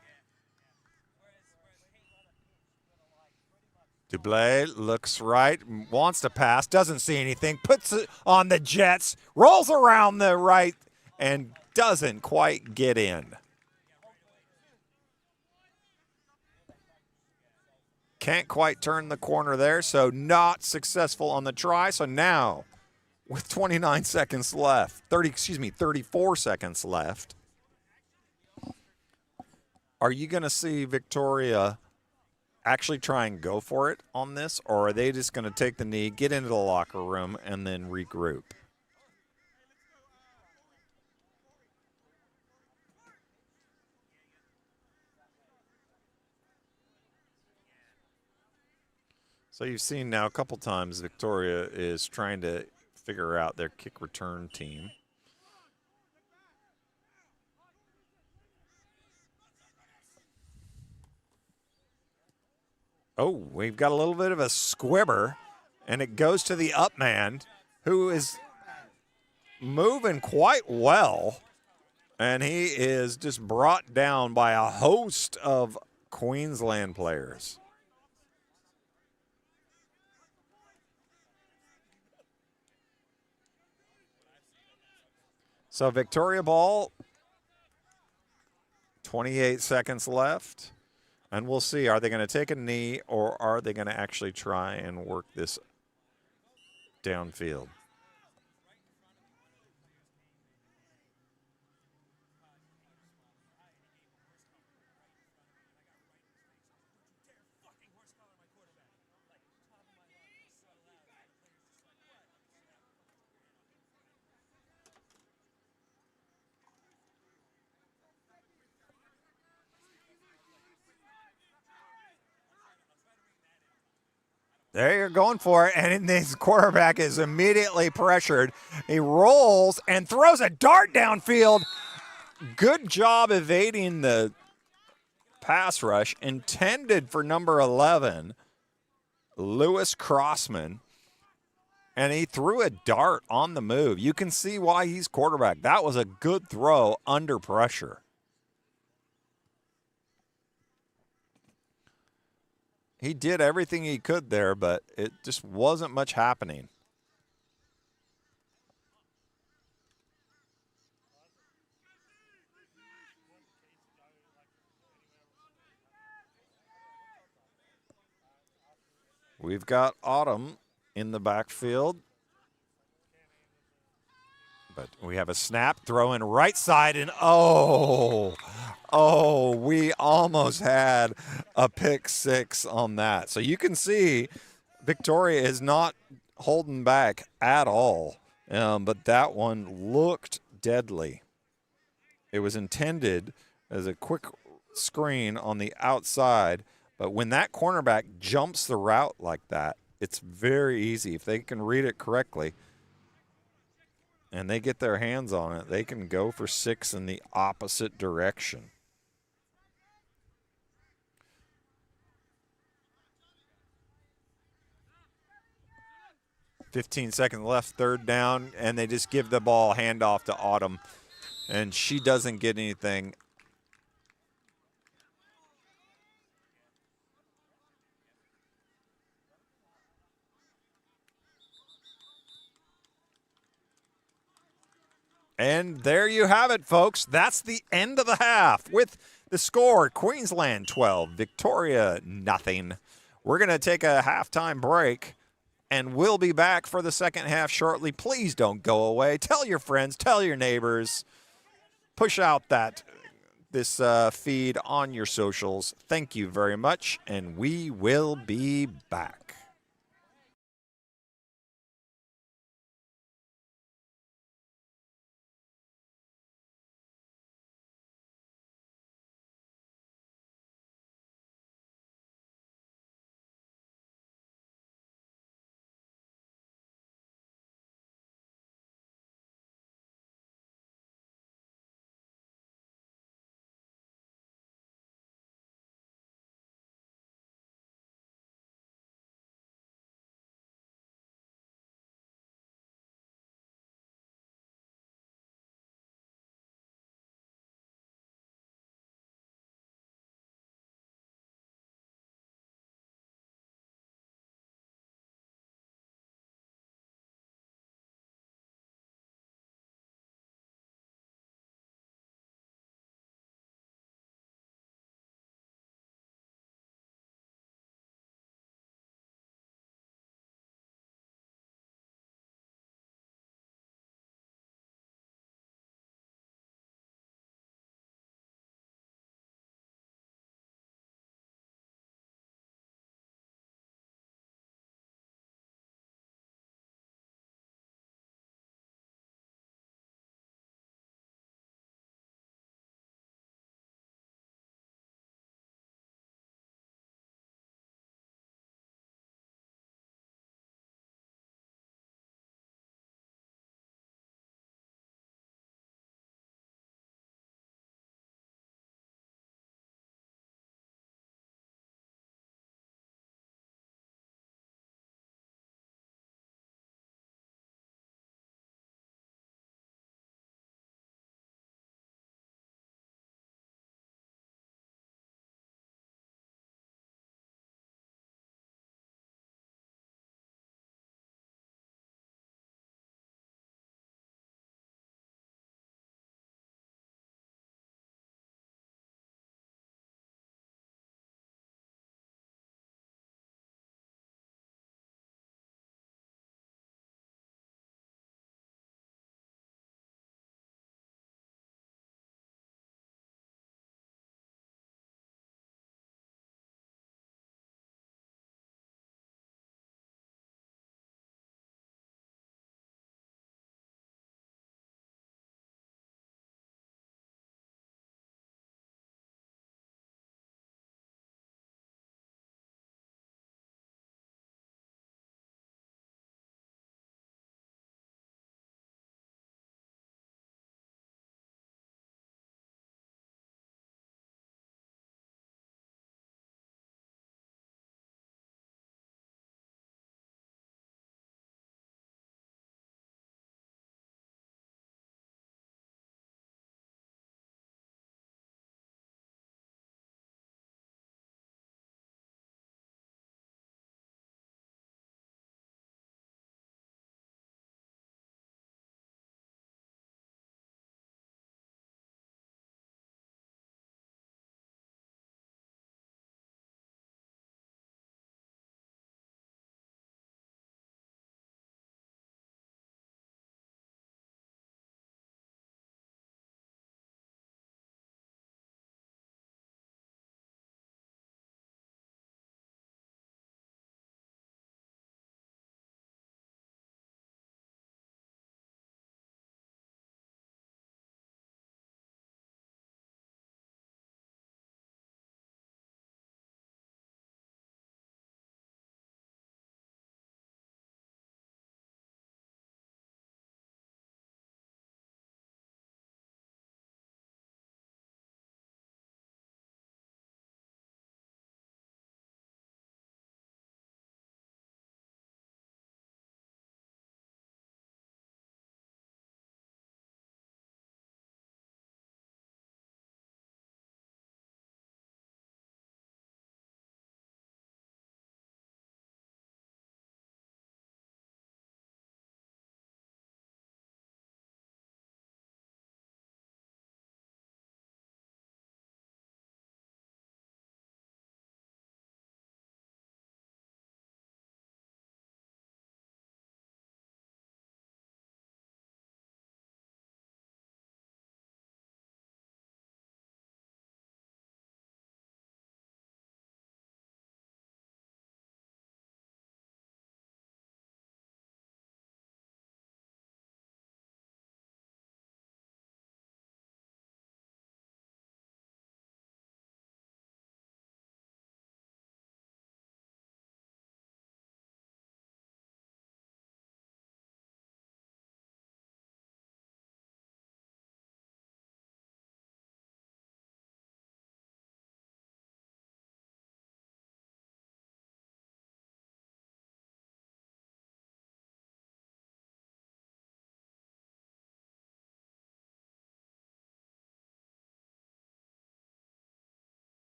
S1: Dublé looks right, wants to pass, doesn't see anything, puts it on the jets, rolls around the right, and doesn't quite get in. Can't quite turn the corner there, so not successful on the try. So now, with 29 seconds left, 34 seconds left, are you going to see Victoria actually try and go for it on this, or are they just going to take the knee, get into the locker room, and then regroup? So you've seen now a couple times Victoria is trying to figure out their kick return team. Oh, we've got a little bit of a squibber, and it goes to the up man, who is moving quite well, and he is just brought down by a host of Queensland players. So Victoria ball, 28 seconds left. And we'll see, are they going to take a knee or are they going to actually try and work this downfield? There you're going for it, and this quarterback is immediately pressured. He rolls and throws a dart downfield. Good job evading the pass rush intended for number 11, Lewis Crossman, and he threw a dart on the move. You can see why he's quarterback. That was a good throw under pressure. He did everything he could there, but it just wasn't much happening. We've got Autumn in the backfield. But we have a snap, throw in right side, and we almost had a pick six on that. So you can see Victoria is not holding back at all. But that one looked deadly. It was intended as a quick screen on the outside. But when that cornerback jumps the route like that, it's very easy. If they can read it correctly and they get their hands on it, they can go for 6 in the opposite direction. "15 seconds left, third down," and they just give the ball handoff to Autumn, and she doesn't get anything. And there you have it, folks. That's the end of the half with the score: Queensland 12, Victoria nothing. We're going to take a halftime break, and we'll be back for the second half shortly. Please don't go away. Tell your friends, tell your neighbors. Push out this feed on your socials. Thank you very much, and we will be back.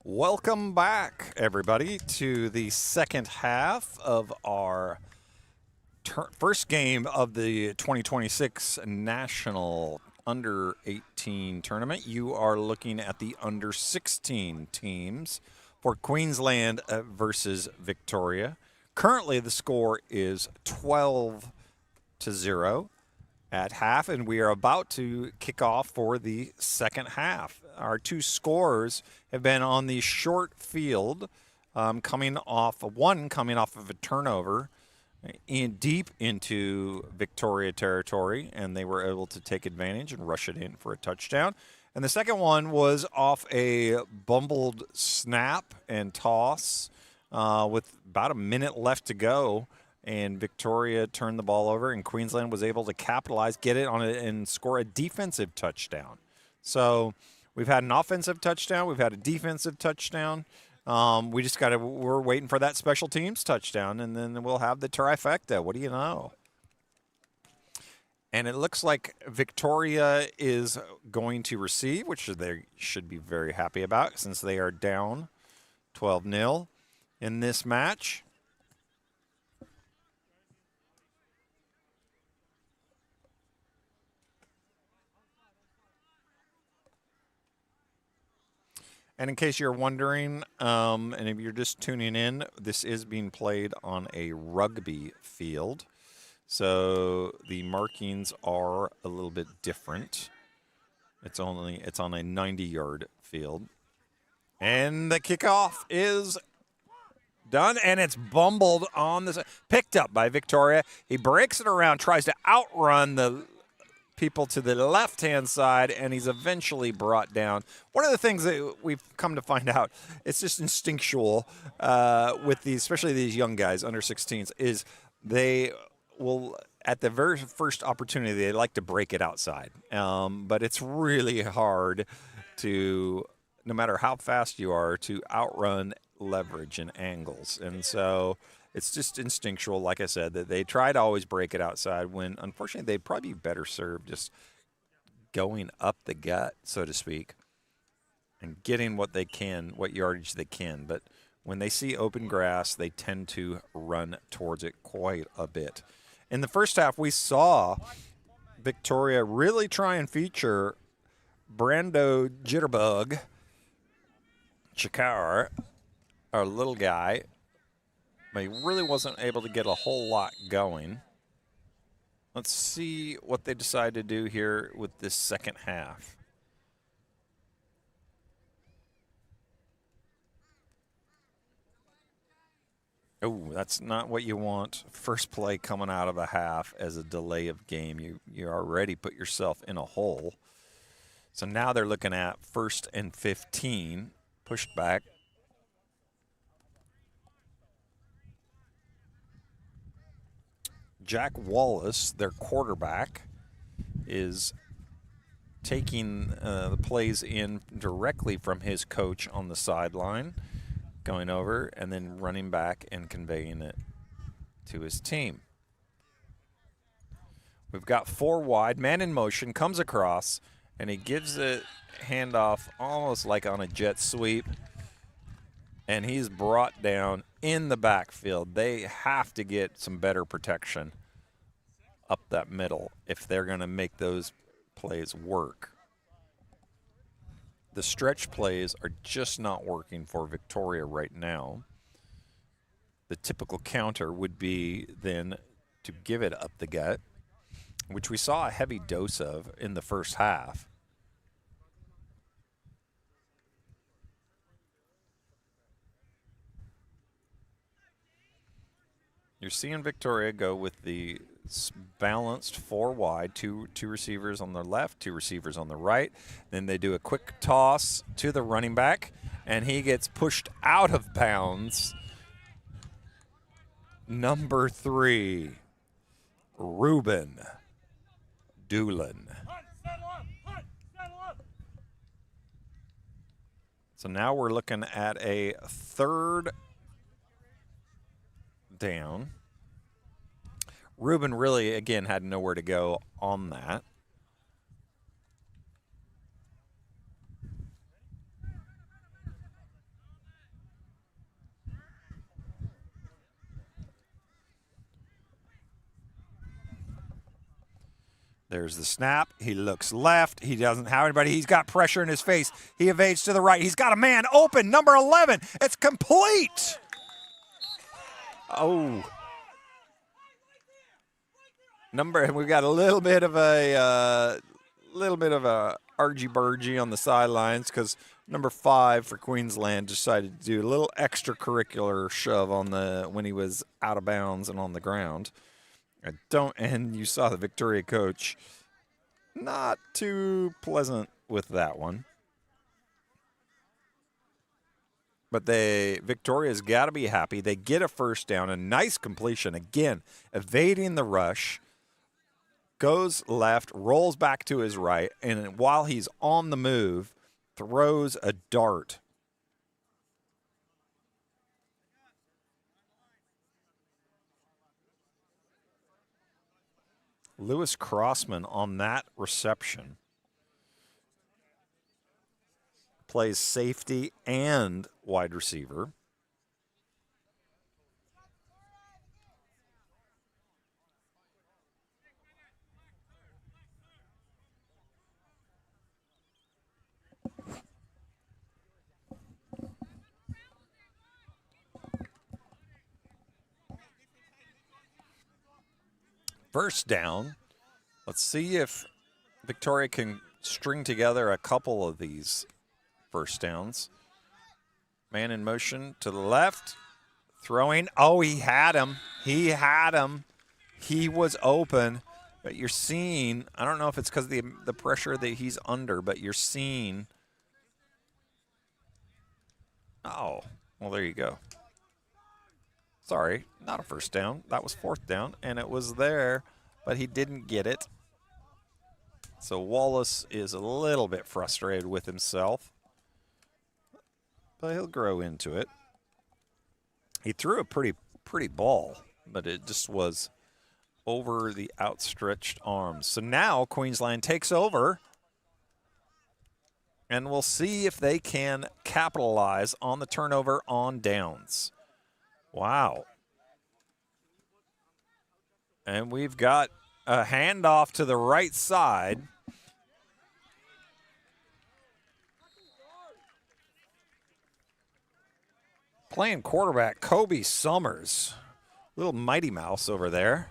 S1: Welcome back, everybody, to the second half of our first game of the 2026 National Under 18 tournament. You are looking at the Under 16 teams for Queensland versus Victoria. Currently, the score is 12-0 at half, and we are about to kick off for the second half. Our two scorers have been on the short field, coming off of a turnover deep into Victoria territory, and they were able to take advantage and rush it in for a touchdown. And the second one was off a bumbled snap and toss with about a minute left to go. And Victoria turned the ball over, and Queensland was able to capitalize, get it on it, and score a defensive touchdown. So we've had an offensive touchdown. We've had a defensive touchdown. We're waiting for that special teams touchdown, and then we'll have the trifecta. What do you know? And it looks like Victoria is going to receive, which they should be very happy about since they are down 12-0 in this match. And in case you're wondering, and if you're just tuning in, this is being played on a rugby field. So the markings are a little bit different. It's on a 90-yard field. And the kickoff is done, and it's bumbled on the picked up by Victoria. He breaks it around, tries to outrun the people to the left-hand side, and he's eventually brought down. One of the things that we've come to find out, it's just instinctual with these, especially these young guys, under 16s, is they will, at the very first opportunity, they like to break it outside. But it's really hard to, no matter how fast you are, to outrun leverage and angles. And so it's just instinctual, like I said, that they try to always break it outside when, unfortunately, they'd probably be better served just going up the gut, so to speak, and getting what they can, what yardage they can. But when they see open grass, they tend to run towards it quite a bit. In the first half, we saw Victoria really try and feature Brando Jitterbug Chikar, our little guy, but he really wasn't able to get a whole lot going. Let's see what they decide to do here with this second half. Oh, that's not what you want. First play coming out of a half as a delay of game. You already put yourself in a hole. So now they're looking at 1st and 15, pushed back. Jack Wallace, their quarterback, is taking the plays in directly from his coach on the sideline, going over and then running back and conveying it to his team. We've got 4 wide, man in motion, comes across, and he gives it handoff almost like on a jet sweep, and he's brought down in the backfield. They have to get some better protection up that middle if they're going to make those plays work. The stretch plays are just not working for Victoria right now. The typical counter would be then to give it up the gut, which we saw a heavy dose of in the first half. You're seeing Victoria go with the balanced 4 wide, two receivers on the left, 2 receivers on the right. Then they do a quick toss to the running back, and he gets pushed out of bounds. Number 3, Ruben Doolin. So now we're looking at a 3rd down. Ruben really, again, had nowhere to go on that. There's the snap. He looks left. He doesn't have anybody. He's got pressure in his face. He evades to the right. He's got a man open. Number 11. It's complete. Oh. We've got a little bit of a argy-burgy on the sidelines because number 5 for Queensland decided to do a little extracurricular shove when he was out of bounds and on the ground. And you saw the Victoria coach not too pleasant with that one. But Victoria's got to be happy. They get a first down, a nice completion. Again, evading the rush. Goes left, rolls back to his right, and while he's on the move, throws a dart. Lewis Crossman on that reception plays safety and wide receiver. First down. Let's see if Victoria can string together a couple of these first downs. Man in motion to the left. Throwing. Oh, he had him. He had him. He was open. But you're seeing, I don't know if it's because of the pressure that he's under, but you're seeing. Oh, well, there you go. Sorry, not a first down. That was fourth down, and it was there, but he didn't get it. So Wallace is a little bit frustrated with himself, but he'll grow into it. He threw a pretty ball, but it just was over the outstretched arms. So now Queensland takes over, and we'll see if they can capitalize on the turnover on downs. Wow. And we've got a handoff to the right side. Playing quarterback, Kobe Summers. Little Mighty Mouse over there.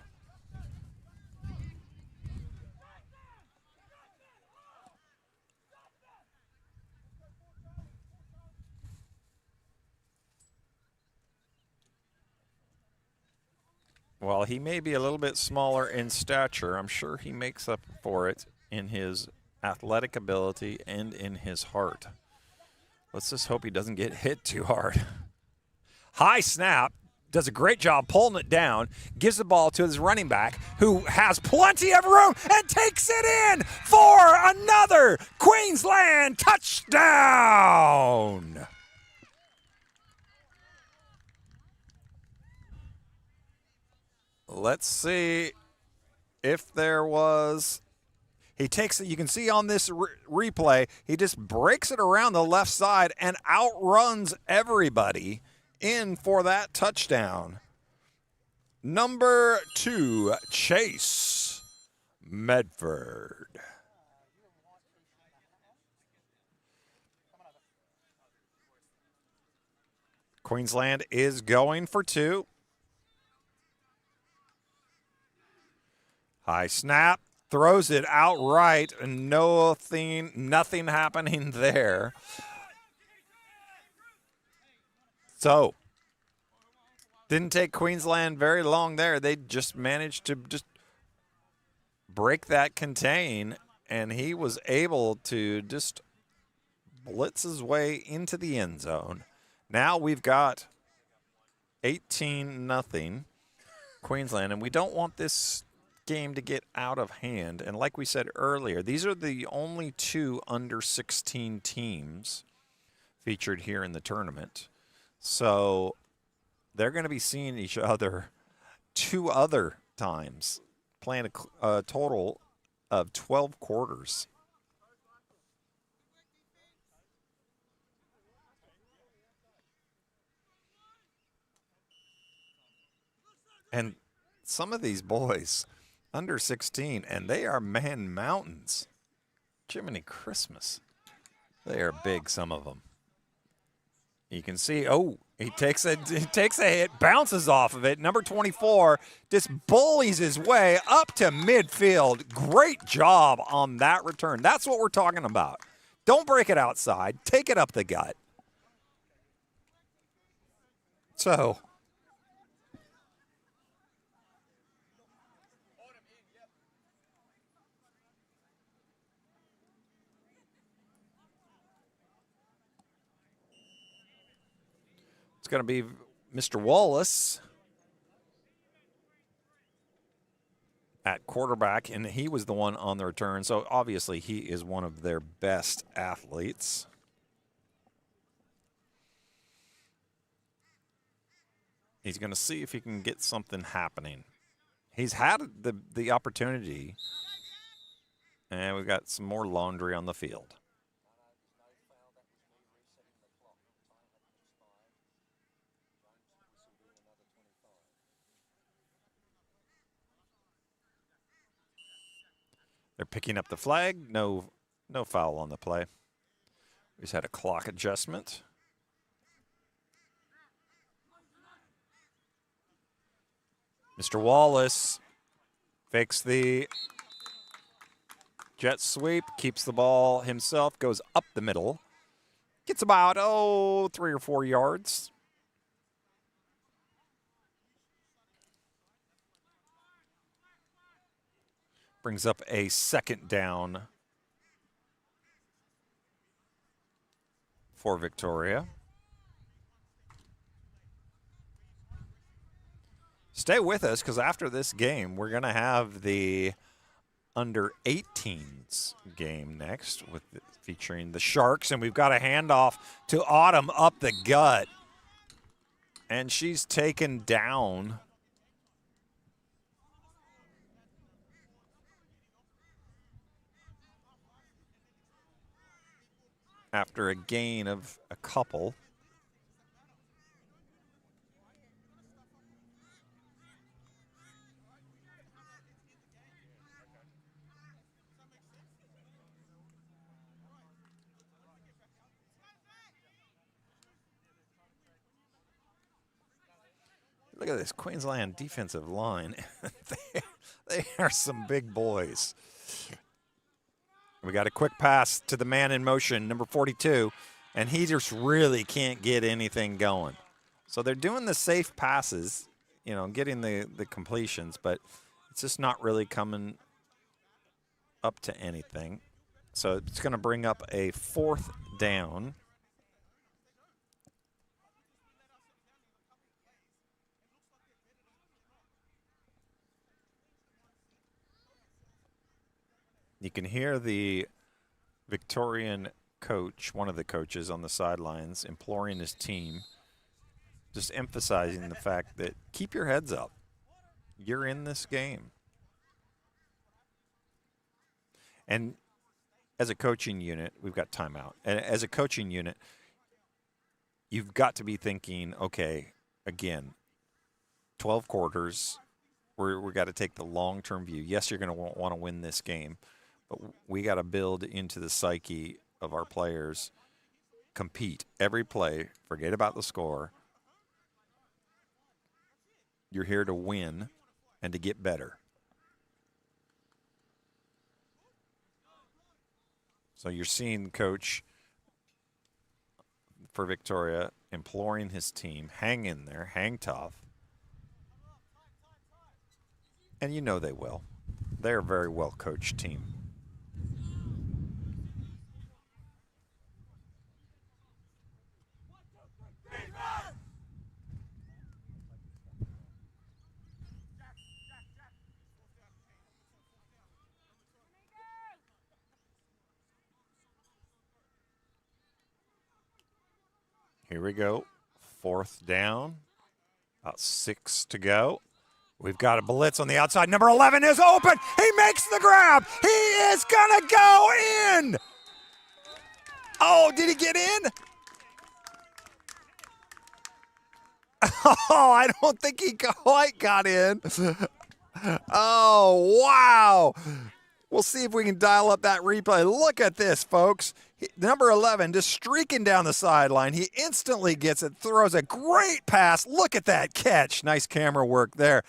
S1: While he may be a little bit smaller in stature, I'm sure he makes up for it in his athletic ability and in his heart. Let's just hope he doesn't get hit too hard. High snap, does a great job pulling it down, gives the ball to his running back, who has plenty of room and takes it in for another Queensland touchdown. Let's see if there was. He takes it. You can see on this replay, he just breaks it around the left side and outruns everybody in for that touchdown. Number 2, Chase Medford. Queensland is going for 2. High snap, throws it outright, and nothing happening there. So, didn't take Queensland very long there. They just managed to just break that contain, and he was able to just blitz his way into the end zone. Now we've got 18-0 Queensland, and we don't want this game to get out of hand. And like we said earlier, these are the only 2 under 16 teams featured here in the tournament. So they're going to be seeing each other 2 other times, playing a total of 12 quarters. And some of these boys, under 16, and they are man mountains. Jiminy Christmas. They are big, some of them. You can see, oh, he takes a hit, bounces off of it. Number 24 just bullies his way up to midfield. Great job on that return. That's what we're talking about. Don't break it outside. Take it up the gut. So, it's going to be Mr. Wallace at quarterback, and he was the one on the return. So, obviously, he is one of their best athletes. He's going to see if he can get something happening. He's had the opportunity, and we've got some more laundry on the field. They're picking up the flag. No foul on the play. We just had a clock adjustment. Mr. Wallace fakes the jet sweep, keeps the ball himself, goes up the middle. Gets about, 3 or 4 yards. Brings up a second down for Victoria. Stay with us, because after this game, we're going to have the under-18s game next, featuring the Sharks, and we've got a handoff to Autumn up the gut, and she's taken down. After a gain of a couple. Look at this Queensland defensive line. they are some big boys. We got a quick pass to the man in motion, number 42, and he just really can't get anything going. So they're doing the safe passes, getting the completions, but it's just not really coming up to anything. So it's going to bring up a 4th down. You can hear the Victorian coach, one of the coaches on the sidelines, imploring his team, just emphasizing the fact that keep your heads up. You're in this game. And as a coaching unit, we've got timeout. And as a coaching unit, you've got to be thinking, okay, again, 12 quarters, we've got to take the long-term view. Yes, you're going to want to win this game. But we got to build into the psyche of our players, compete every play, forget about the score. You're here to win and to get better. So you're seeing Coach for Victoria imploring his team, hang in there, hang tough. And they will. They're a very well-coached team. Here we go. 4th down. About 6 to go. We've got a blitz on the outside. Number 11 is open. He makes the grab. He is going to go in. Oh, did he get in? Oh, I don't think he quite got in. Oh, wow. We'll see if we can dial up that replay. Look at this, folks. Number 11 just streaking down the sideline. He instantly gets it, throws a great pass. Look at that catch. Nice camera work there.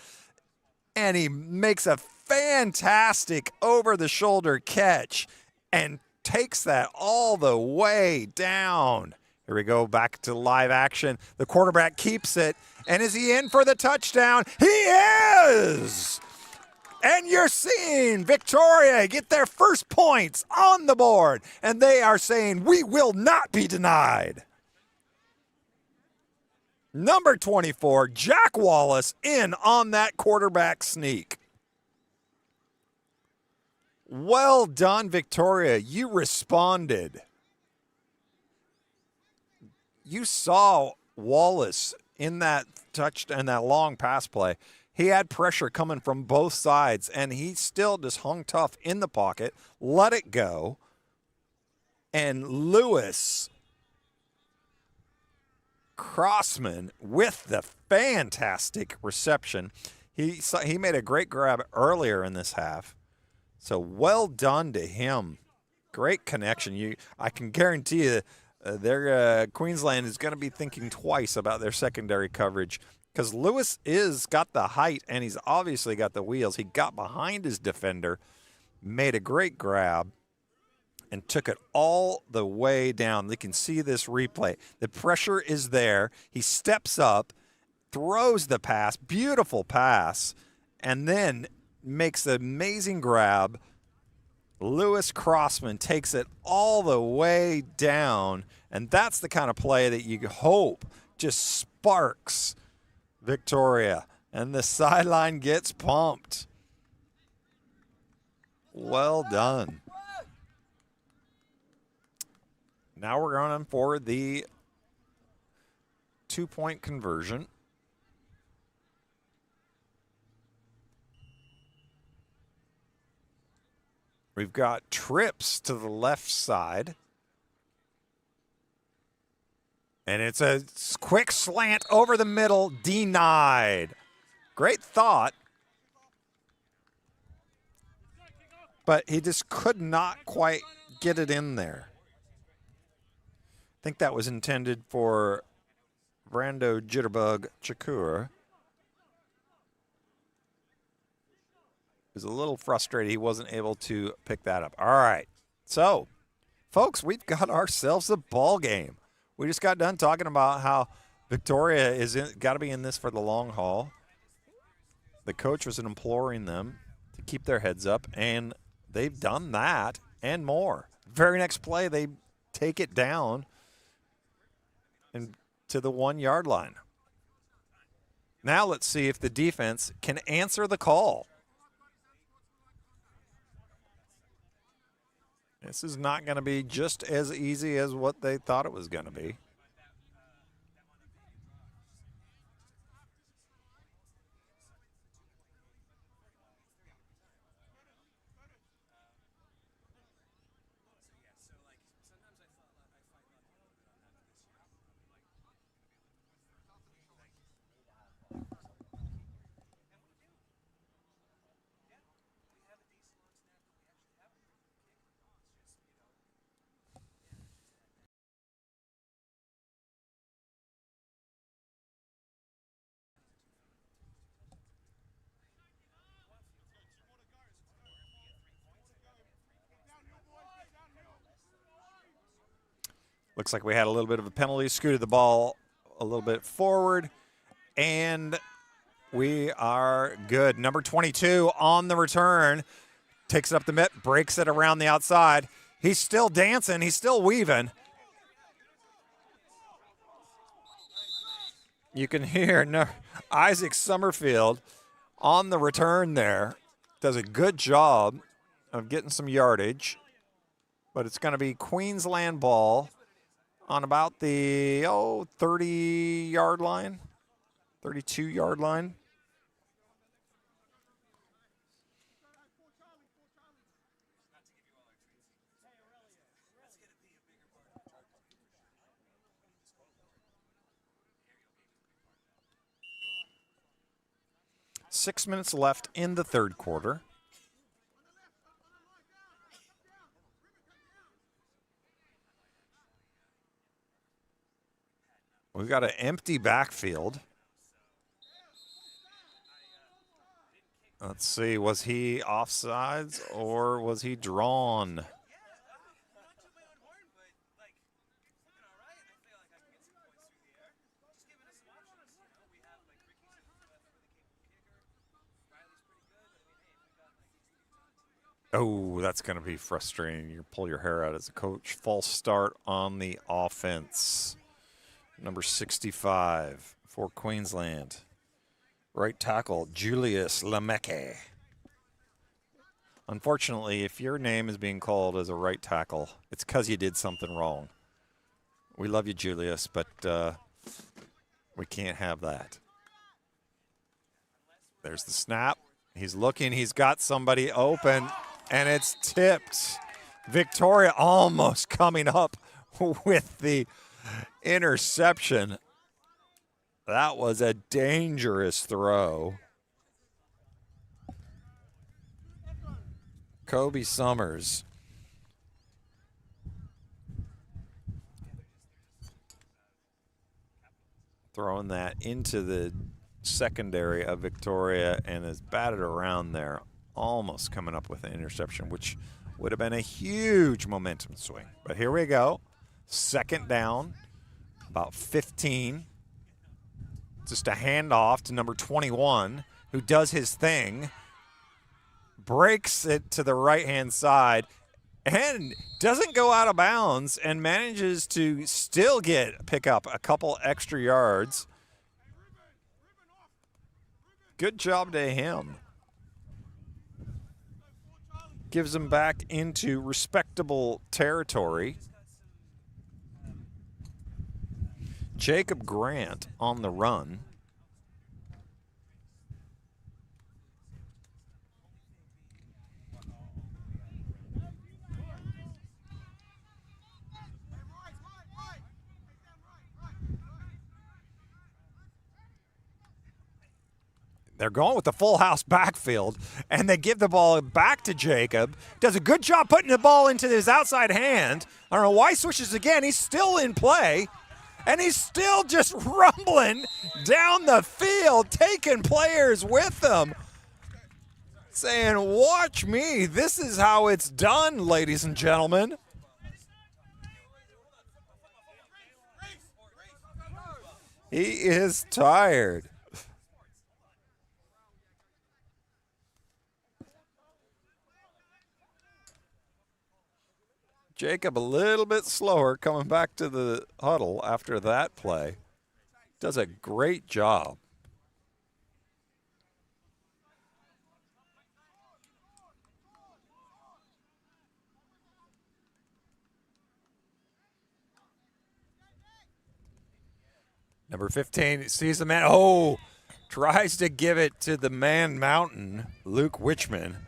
S1: And he makes a fantastic over-the-shoulder catch and takes that all the way down. Here we go, back to live action. The quarterback keeps it. And is he in for the touchdown? He is! And you're seeing Victoria get their first points on the board. And they are saying, we will not be denied. Number 24, Jack Wallace, in on that quarterback sneak. Well done, Victoria. You responded. You saw Wallace in that touchdown, that long pass play. He had pressure coming from both sides, and he still just hung tough in the pocket, let it go. And Lewis Crossman with the fantastic reception. He made a great grab earlier in this half. So well done to him. Great connection. I can guarantee you Queensland is going to be thinking twice about their secondary coverage because Lewis got the height and he's obviously got the wheels. He got behind his defender, made a great grab, and took it all the way down. You can see this replay. The pressure is there. He steps up, throws the pass, beautiful pass, and then makes an amazing grab. Lewis Crossman takes it all the way down, and that's the kind of play that you hope just sparks Victoria, and the sideline gets pumped. Well done. Now we're going for the 2-point conversion. We've got trips to the left side. And it's a quick slant over the middle, denied. Great thought. But he just could not quite get it in there. I think that was intended for Brando Jitterbug Shakur. He was a little frustrated he wasn't able to pick that up. All right. So, folks, we've got ourselves a ball game. We just got done talking about how Victoria is got to be in this for the long haul. The coach was imploring them to keep their heads up, and they've done that and more. Very next play, they take it down and to the 1-yard line. Now let's see if the defense can answer the call. This is not going to be just as easy as what they thought it was going to be. Looks like we had a little bit of a penalty, scooted the ball a little bit forward, and we are good. Number 22 on the return, takes it up the mitt, breaks it around the outside. He's still dancing, he's still weaving. You can hear Isaac Summerfield on the return there. Does a good job of getting some yardage, but it's going to be Queensland ball on about the 30-yard line, 32-yard line. 6 minutes left in the third quarter. We've got an empty backfield. Let's see, was he offsides or was he drawn? Oh, that's going to be frustrating. You pull your hair out as a coach. False start on the offense. Number 65 for Queensland. Right tackle, Julius Lemeke. Unfortunately, if your name is being called as a right tackle, it's because you did something wrong. We love you, Julius, but we can't have that. There's the snap. He's looking. He's got somebody open, and it's tipped. Victoria almost coming up with the interception. That was a dangerous throw. Kobe Summers. Throwing that into the secondary of Victoria and has batted around there, almost coming up with an interception, which would have been a huge momentum swing. But here we go. Second down, about 15. Just a handoff to number 21, who does his thing, breaks it to the right-hand side, and doesn't go out of bounds and manages to still pick up a couple extra yards. Good job to him. Gives him back into respectable territory. Jacob Grant on the run. They're going with the full house backfield, and they give the ball back to Jacob. Does a good job putting the ball into his outside hand. I don't know why he switches again. He's still in play. And he's still just rumbling down the field, taking players with him, saying, watch me. This is how it's done, ladies and gentlemen. He is tired. Jacob a little bit slower coming back to the huddle after that play. Does a great job. Number 15 sees the man. Oh, tries to give it to the man mountain, Luke Wichman.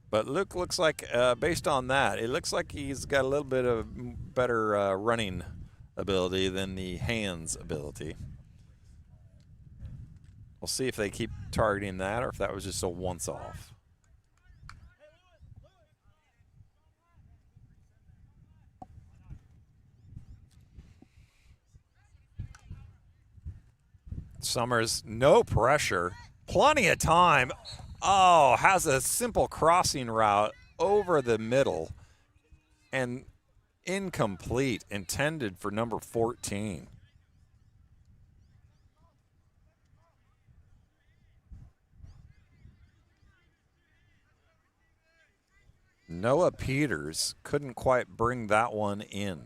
S1: But Luke looks like, based on that, it looks like he's got a little bit of better running ability than the hands ability. We'll see if they keep targeting that or if that was just a once-off. Summers, no pressure, plenty of time. Oh, has a simple crossing route over the middle and incomplete, intended for number 14. Noah Peters couldn't quite bring that one in.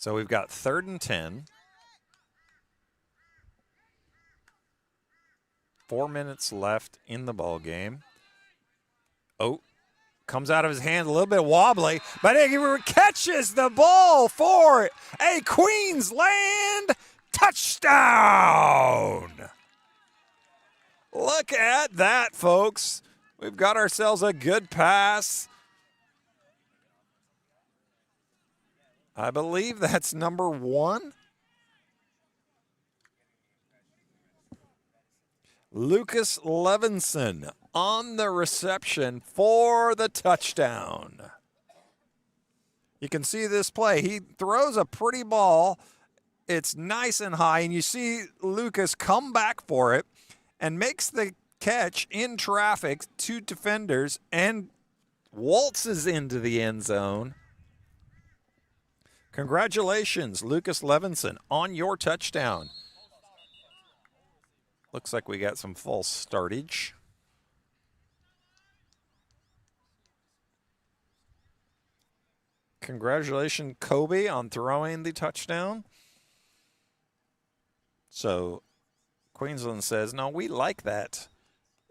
S1: So we've got 3rd and 10. 4 minutes left in the ball game. Oh, comes out of his hand a little bit wobbly, but he catches the ball for a Queensland touchdown. Look at that, folks. We've got ourselves a good pass. I believe that's number 1. Lucas Levinson on the reception for the touchdown. You can see this play. He throws a pretty ball. It's nice and high, and you see Lucas come back for it and makes the catch in traffic, 2 defenders, and waltzes into the end zone. Congratulations, Lucas Levinson, on your touchdown. Looks like we got some false startage. Congratulations, Kobe, on throwing the touchdown. So Queensland says, no, we like that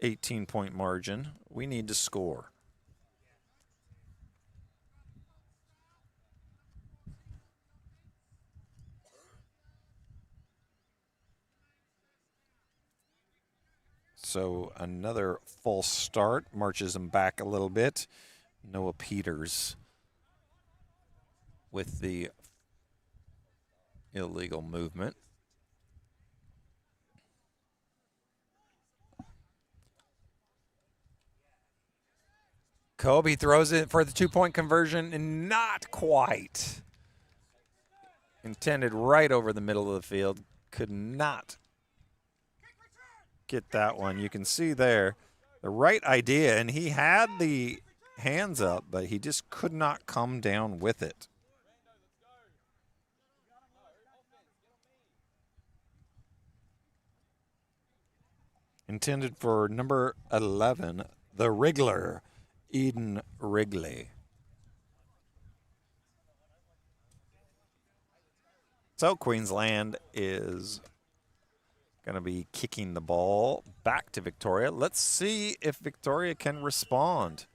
S1: 18-point margin. We need to score. So another false start marches him back a little bit. Noah Peters with the illegal movement. Kobe throws it for the 2-point conversion, and not quite. Intended right over the middle of the field. Could not get that one. You can see there the right idea, and he had the hands up, but he just could not come down with it. Intended for number 11, the Wriggler, Eden Wrigley. So Queensland is going to be kicking the ball back to Victoria. Let's see if Victoria can respond.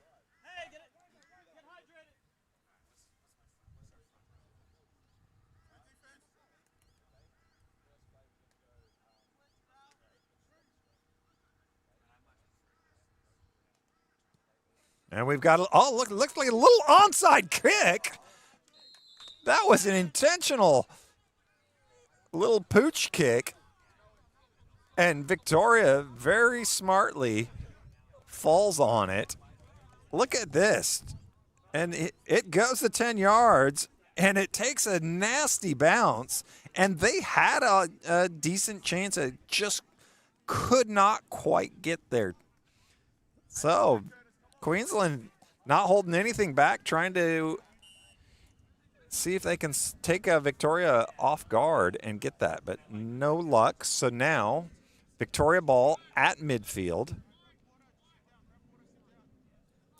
S1: And we've got, oh, look, looks like a little onside kick. That was an intentional little pooch kick. And Victoria very smartly falls on it. Look at this. And it goes to 10 yards, and it takes a nasty bounce. And they had a decent chance. It just could not quite get there. So Queensland not holding anything back, trying to see if they can take Victoria off guard and get that, but no luck. So now Victoria ball at midfield,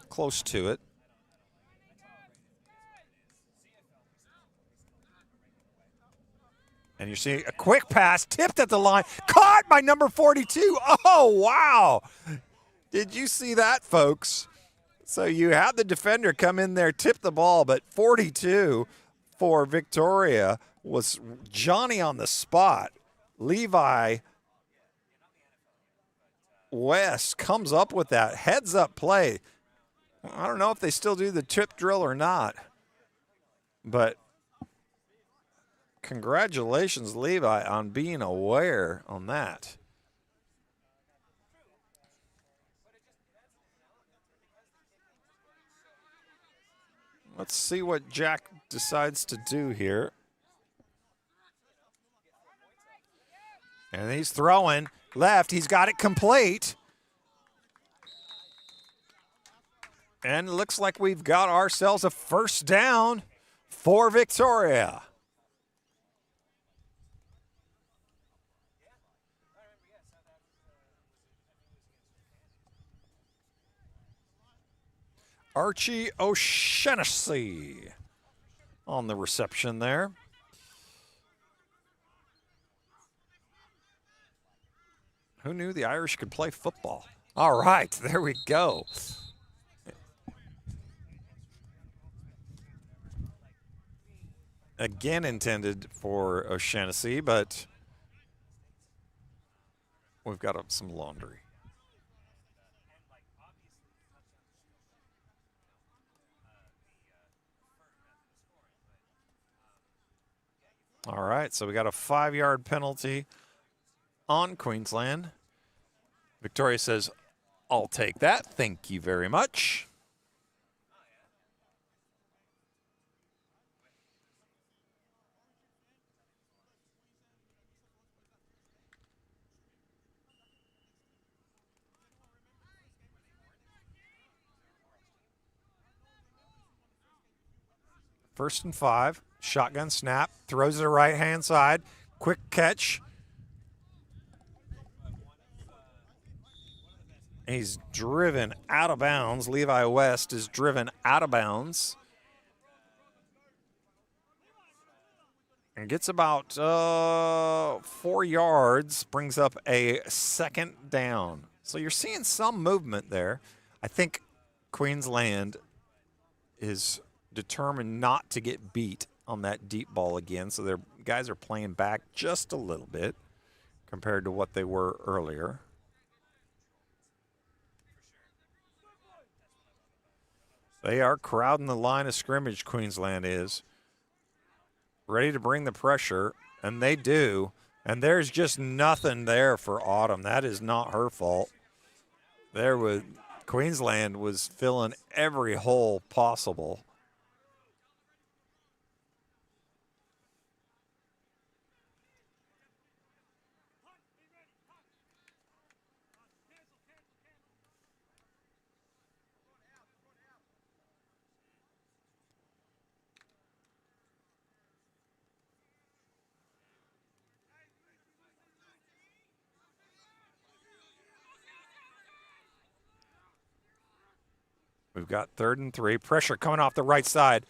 S1: close to it. And you see a quick pass, tipped at the line, caught by number 42. Oh, wow. Did you see that, folks? So you had the defender come in there, tip the ball, but 42 for Victoria was Johnny on the spot. Levi West comes up with that heads-up play. I don't know if they still do the tip drill or not, but congratulations, Levi, on being aware on that. Let's see what Jack decides to do here. And he's throwing left. He's got it complete. And it looks like we've got ourselves a first down for Victoria. Archie O'Shaughnessy on the reception there. Who knew the Irish could play football? All right, there we go. Again intended for O'Shaughnessy, but we've got some laundry. All right, so we got a 5-yard penalty on Queensland. Victoria says, I'll take that. Thank you very much. First and 5. Shotgun snap. Throws it to right-hand side. Quick catch. He's driven out of bounds. Levi West is driven out of bounds. And gets about 4 yards. Brings up a second down. So you're seeing some movement there. I think Queensland is determined not to get beat on that deep ball again. So their guys are playing back just a little bit compared to what they were earlier. They are crowding the line of scrimmage, Queensland is. Ready to bring the pressure, and they do. And there's just nothing there for Autumn. That is not her fault. Queensland was filling every hole possible. We've got 3rd and 3. Pressure coming off the right side.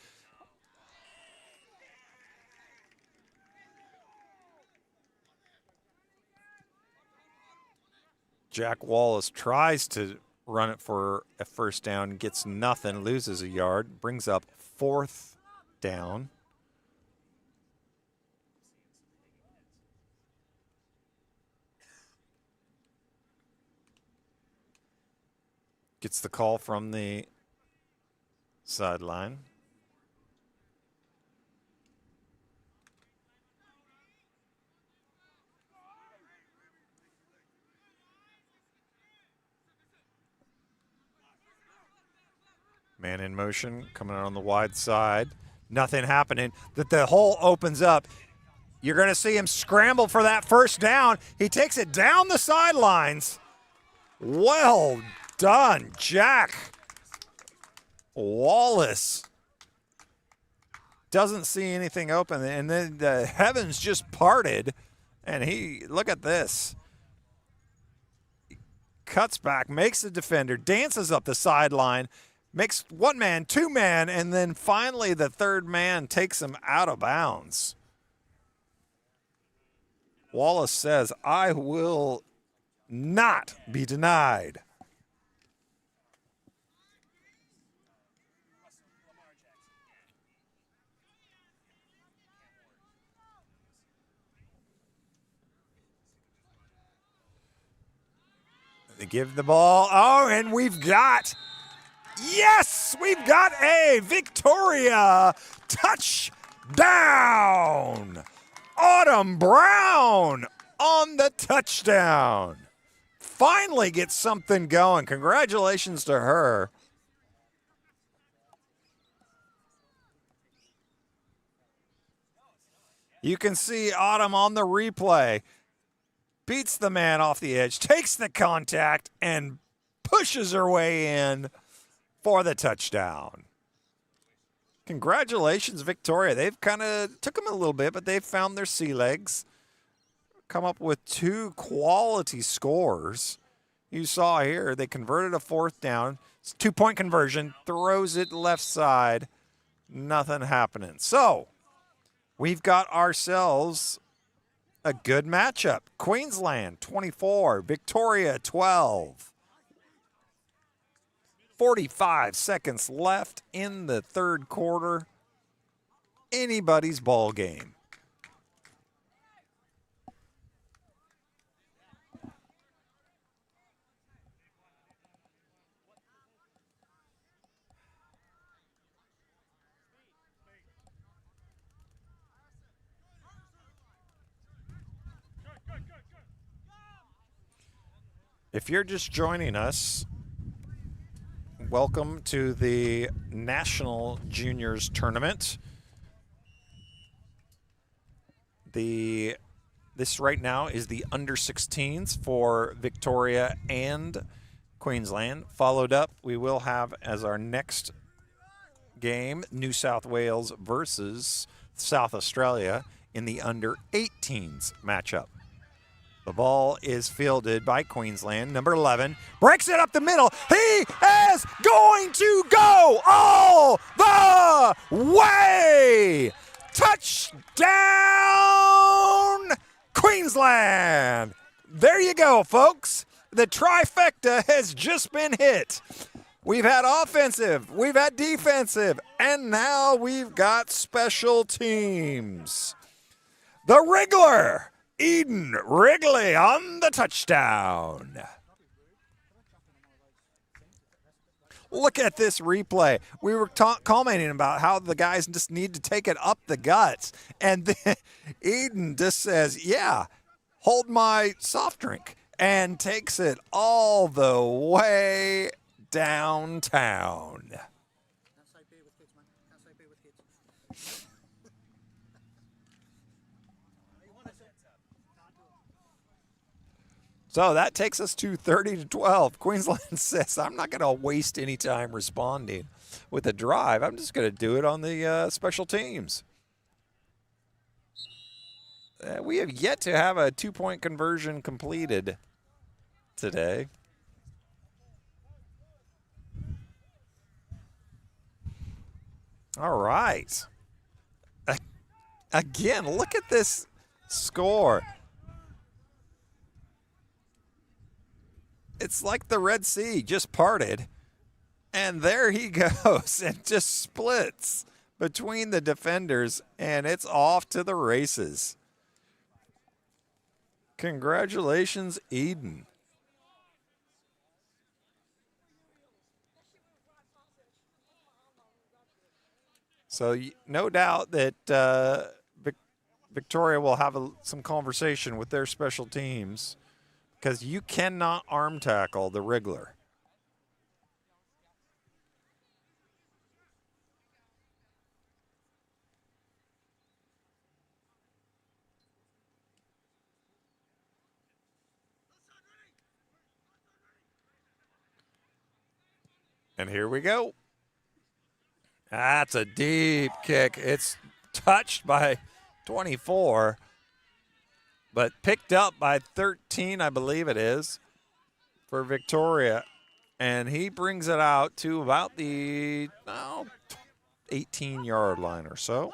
S1: Jack Wallace tries to run it for a first down, gets nothing, loses a yard, brings up 4th down. Gets the call from the sideline. Man in motion, coming out on the wide side. Nothing happening. The hole opens up. You're going to see him scramble for that first down. He takes it down the sidelines. Well done, Jack Wallace. Doesn't see anything open, and then the heavens just parted, and look at this. Cuts back, makes the defender, dances up the sideline, makes 1 man, 2 man, and then finally the 3rd man takes him out of bounds. Wallace says, I will not be denied. They give the ball. Oh, and we've got a Victoria touchdown. Autumn Brown on the touchdown. Finally gets something going. Congratulations to her. You can see Autumn on the replay. Beats the man off the edge, takes the contact, and pushes her way in for the touchdown. Congratulations, Victoria. They've kind of took them a little bit, but they've found their sea legs. Come up with 2 quality scores. You saw here, they converted a 4th down. It's a 2-point conversion, throws it left side. Nothing happening. So, we've got ourselves a good matchup. Queensland 24, Victoria 12. 45 seconds left in the 3rd quarter. Anybody's ball game. If you're just joining us, welcome to the National Juniors Tournament. This right now is the under 16s for Victoria and Queensland. Followed up, we will have as our next game New South Wales versus South Australia in the under 18s matchup. The ball is fielded by Queensland. Number 11 breaks it up the middle. He is going to go all the way. Touchdown, Queensland. There you go, folks. The trifecta has just been hit. We've had offensive, we've had defensive, and now we've got special teams. The Wriggler, Eden Wrigley on the touchdown. Look at this replay. We were commenting about how the guys just need to take it up the guts. And then Eden just says, yeah, hold my soft drink, and takes it all the way downtown. So that takes us to 30-12. Queensland says, I'm not going to waste any time responding with a drive. I'm just going to do it on the special teams. We have yet to have a two-point conversion completed today. All right. Again, look at this score. It's like the Red Sea just parted, and there he goes and just splits between the defenders, and it's off to the races. Congratulations, Eden. So no doubt that Victoria will have some conversation with their special teams, because you cannot arm tackle the Wriggler. And here we go. That's a deep kick. It's touched by 24. But picked up by 13, I believe it is, for Victoria. And he brings it out to about the 18-yard line or so.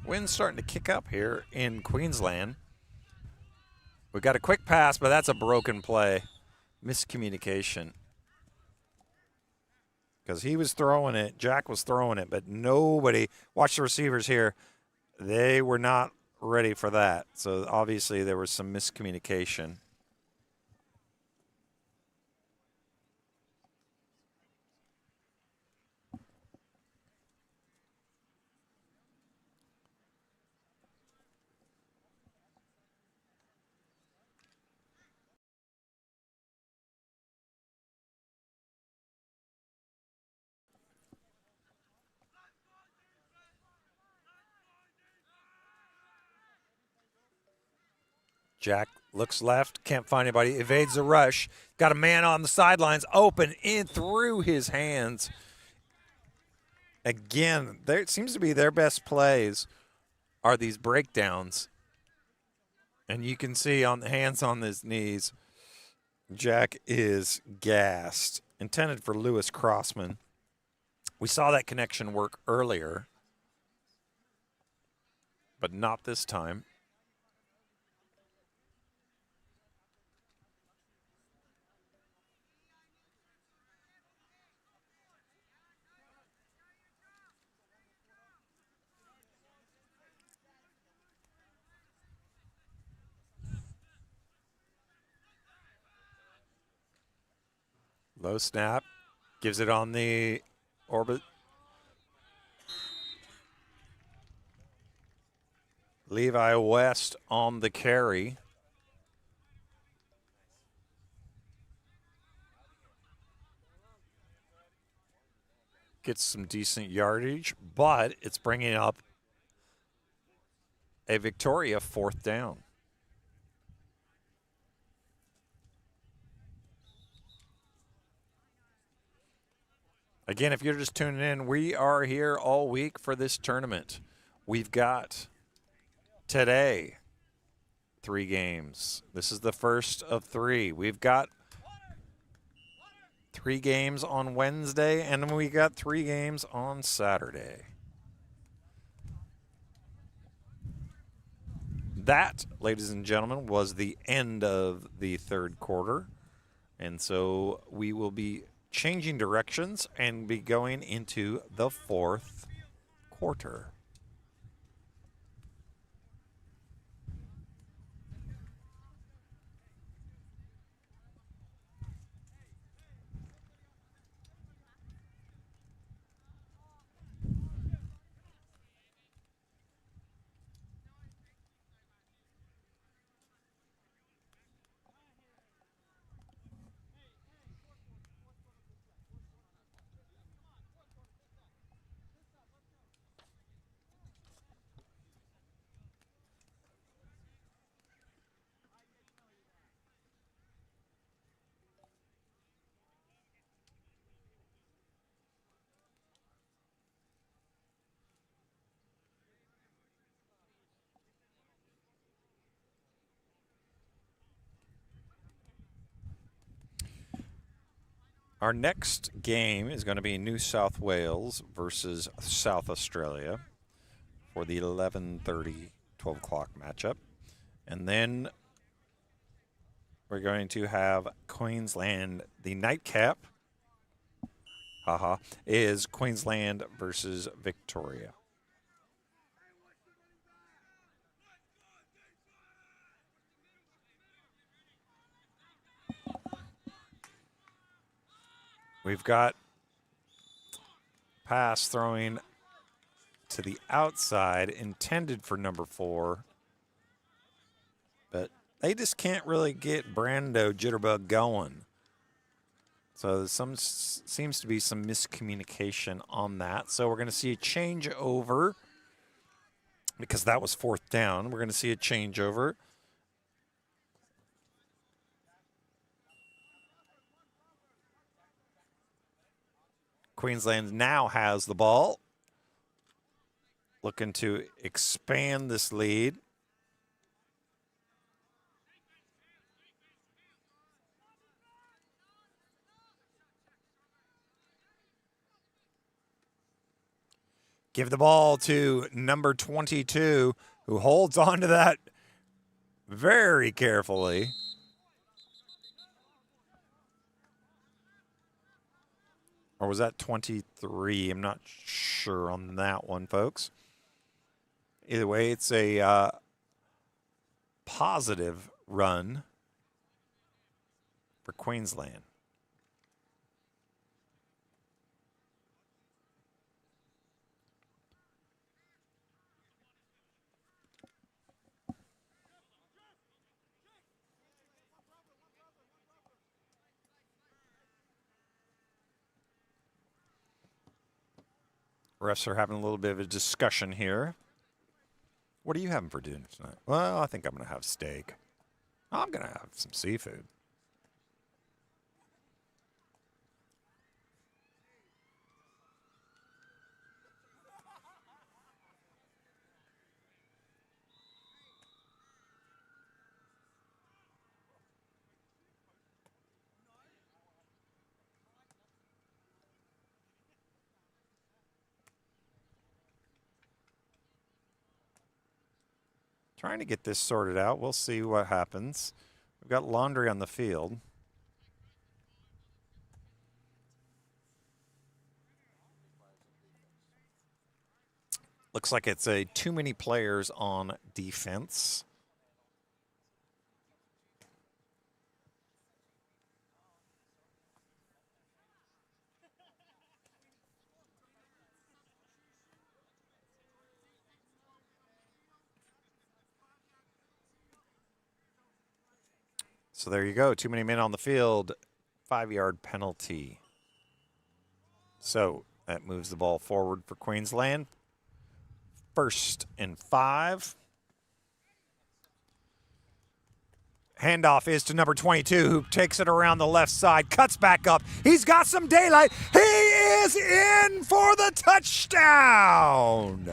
S1: Wind's starting to kick up here in Queensland. We got a quick pass, but that's a broken play. Miscommunication. Because he was throwing it, Jack was throwing it, but nobody, watch the receivers here, they were not ready for that. So obviously there was some miscommunication. Jack looks left, can't find anybody, evades the rush. Got a man on the sidelines, open in through his hands. Again, there it seems to be their best plays are these breakdowns. And you can see on the hands on his knees, Jack is gassed. Intended for Lewis Crossman. We saw that connection work earlier, but not this time. Low snap. Gives it on the orbit. Levi West on the carry. Gets some decent yardage, but it's bringing up a Victoria 4th down. Again, if you're just tuning in, we are here all week for this tournament. We've got today 3 games. This is the first of 3. We've got 3 games on Wednesday, and then we got 3 games on Saturday. That, ladies and gentlemen, was the end of the 3rd quarter. And so we will be changing directions and be going into the 4th quarter. Our next game is going to be New South Wales versus South Australia for the 11:30, 12 o'clock matchup. And then we're going to have Queensland, the nightcap, is Queensland versus Victoria. We've got pass throwing to the outside intended for number 4. But they just can't really get Brando Jitterbug going. So seems to be some miscommunication on that. So we're going to see a changeover because that was 4th down. We're going to see a changeover. Queensland now has the ball. Looking to expand this lead. Give the ball to number 22, who holds on to that very carefully. Or was that 23? I'm not sure on that one, folks. Either way, it's a positive run for Queensland. Refs are having a little bit of a discussion here. What are you having for dinner tonight? Well, I think I'm going to have steak. I'm going to have some seafood. Trying to get this sorted out. We'll see what happens. We've got laundry on the field. Looks like it's too many players on defense. So there you go. Too many men on the field. 5-yard penalty. So that moves the ball forward for Queensland. 1st and 5. Handoff is to number 22, who takes it around the left side, cuts back up. He's got some daylight. He is in for the touchdown.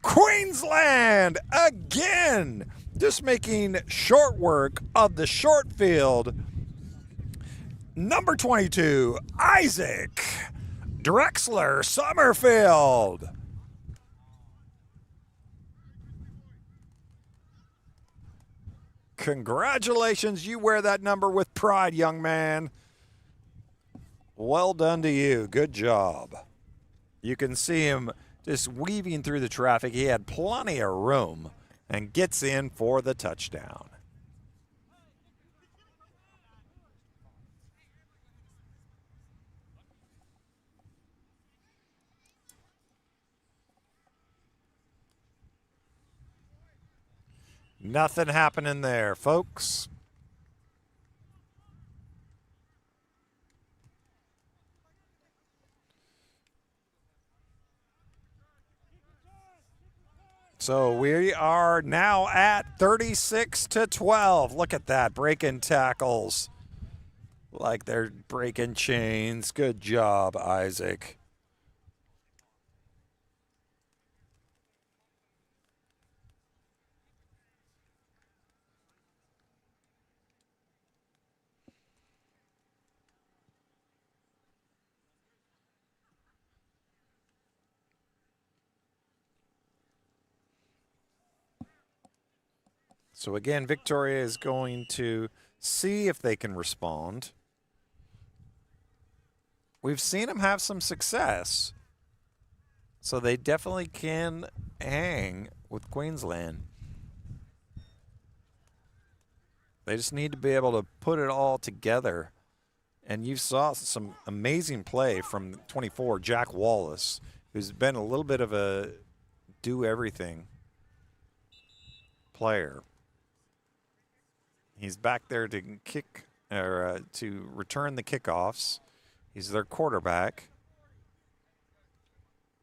S1: Queensland again, just making short work of the short field. Number 22, Isaac Drexler Summerfield. Congratulations, you wear that number with pride, young man. Well done to you. Good job. You can see him just weaving through the traffic. He had plenty of room and gets in for the touchdown. Nothing happening there, folks. So we are now at 36-12. Look at that, breaking tackles like they're breaking chains. Good job, Isaac. So again, Victoria is going to see if they can respond. We've seen them have some success. So they definitely can hang with Queensland. They just need to be able to put it all together. And you saw some amazing play from 24, Jack Wallace, who's been a little bit of a do-everything player. He's back there to kick or to return the kickoffs. He's their quarterback.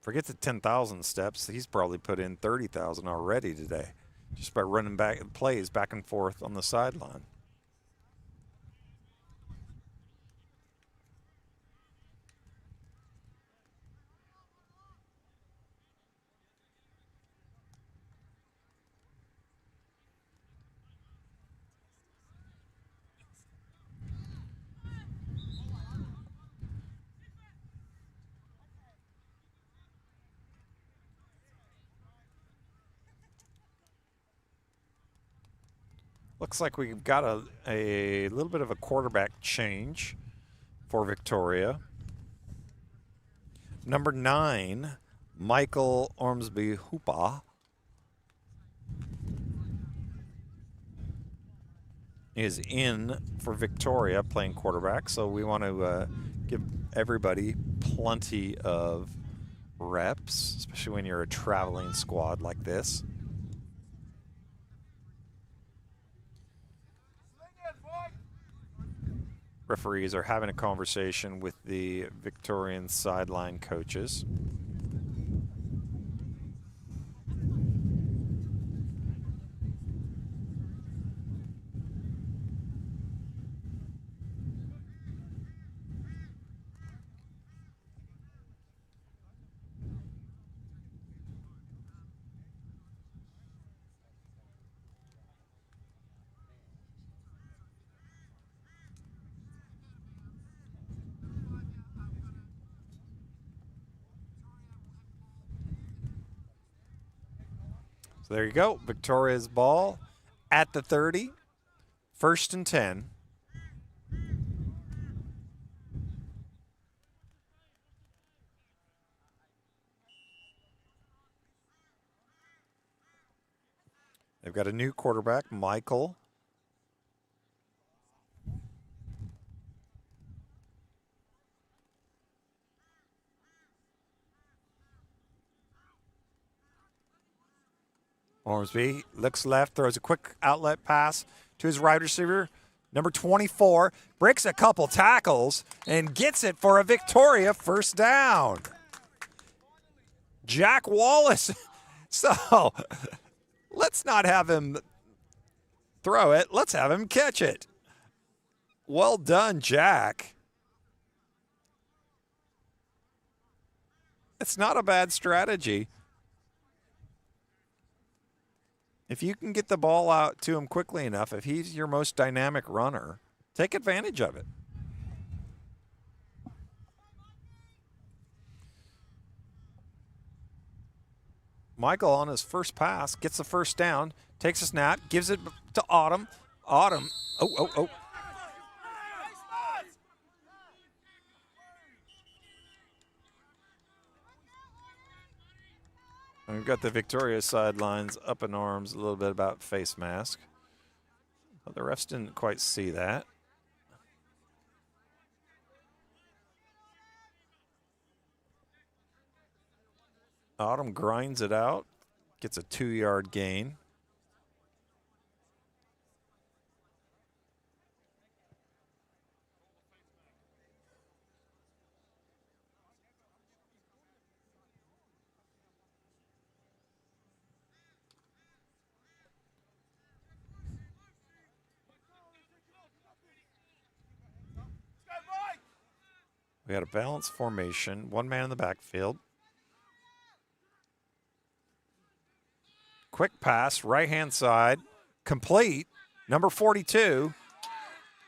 S1: Forget the 10,000 steps. He's probably put in 30,000 already today just by running back plays back and forth on the sideline. Looks like we've got a little bit of a quarterback change for Victoria. Number 9, Michael Ormsby Hoopa, is in for Victoria playing quarterback. So we want to give everybody plenty of reps, especially when you're a traveling squad like this. Referees are having a conversation with the Victorian sideline coaches. So there you go. Victoria's ball at the 30. 1st and 10. They've got a new quarterback, Michael. Ormsby looks left, throws a quick outlet pass to his wide receiver, number 24, breaks a couple tackles, and gets it for a Victoria 1st down. Jack Wallace. So let's not have him throw it. Let's have him catch it. Well done, Jack. It's not a bad strategy. If you can get the ball out to him quickly enough, if he's your most dynamic runner, take advantage of it. Michael on his first pass gets the 1st down, takes a snap, gives it to Autumn. Autumn, oh. We've got the Victoria sidelines up in arms a little bit about face mask. But the refs didn't quite see that. Autumn grinds it out, gets a 2-yard gain. We got a balanced formation, 1 man in the backfield. Quick pass, right-hand side, complete, number 42.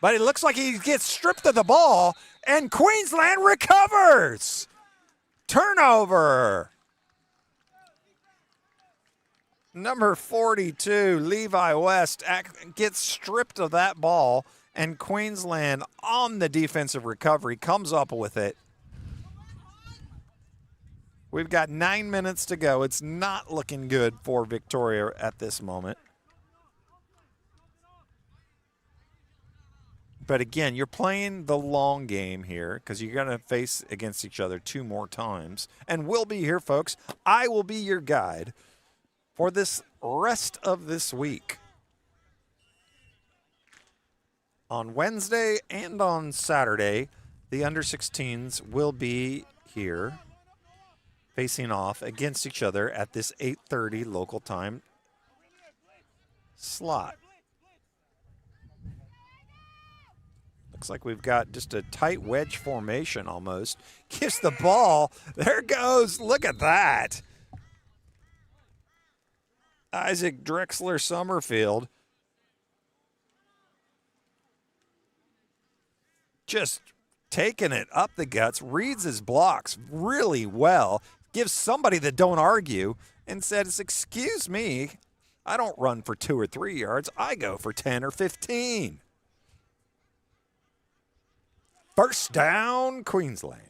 S1: But it looks like he gets stripped of the ball, and Queensland recovers. Turnover. Number 42, Levi West, gets stripped of that ball, and Queensland on the defensive recovery comes up with it. We've got 9 minutes to go. It's not looking good for Victoria at this moment. But again, you're playing the long game here because you're going to face against each other 2 more times. And we'll be here, folks. I will be your guide for this rest of this week. On Wednesday and on Saturday, the under-16s will be here facing off against each other at this 8:30 local time slot. Looks like we've got just a tight wedge formation almost. Gives the ball. There it goes. Look at that. Isaac Drexler Summerfield. Just taking it up the guts, reads his blocks really well, gives somebody that don't argue, and says, excuse me, I don't run for 2 or 3 yards. I go for 10 or 15. 1st down, Queensland.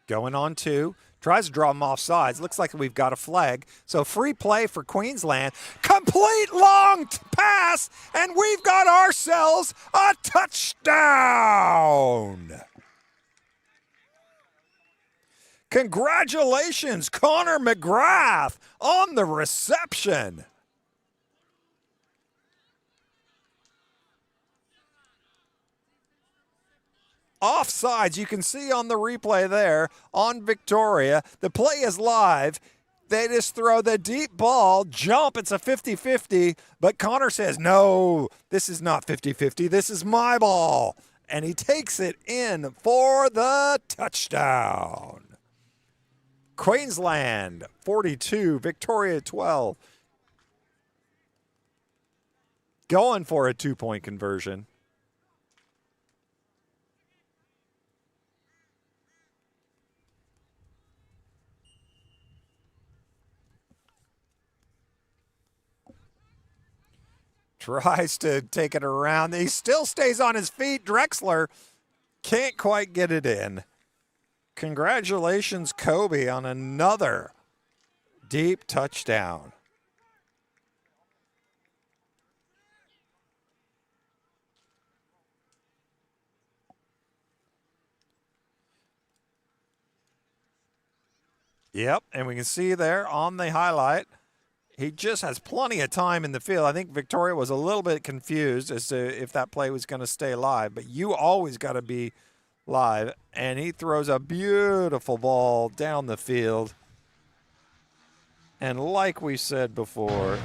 S1: Going on 2. Tries to draw him off sides. Looks like we've got a flag. So free play for Queensland. Complete long pass, and we've got ourselves a touchdown. Congratulations, Connor McGrath on the reception. Offsides, you can see on the replay there on Victoria. The play is live. They just throw the deep ball, jump. It's a 50-50, but Connor says, no, this is not 50-50. This is my ball. And he takes it in for the touchdown. Queensland 42, Victoria 12. Going for a 2-point conversion. Tries to take it around. He still stays on his feet. Drexler can't quite get it in. Congratulations, Kobe, on another deep touchdown. Yep, and we can see there on the highlight, he just has plenty of time in the field. I think Victoria was a little bit confused as to if that play was going to stay live, but you always got to be live. And he throws a beautiful ball down the field. And like we said before,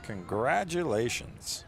S1: congratulations.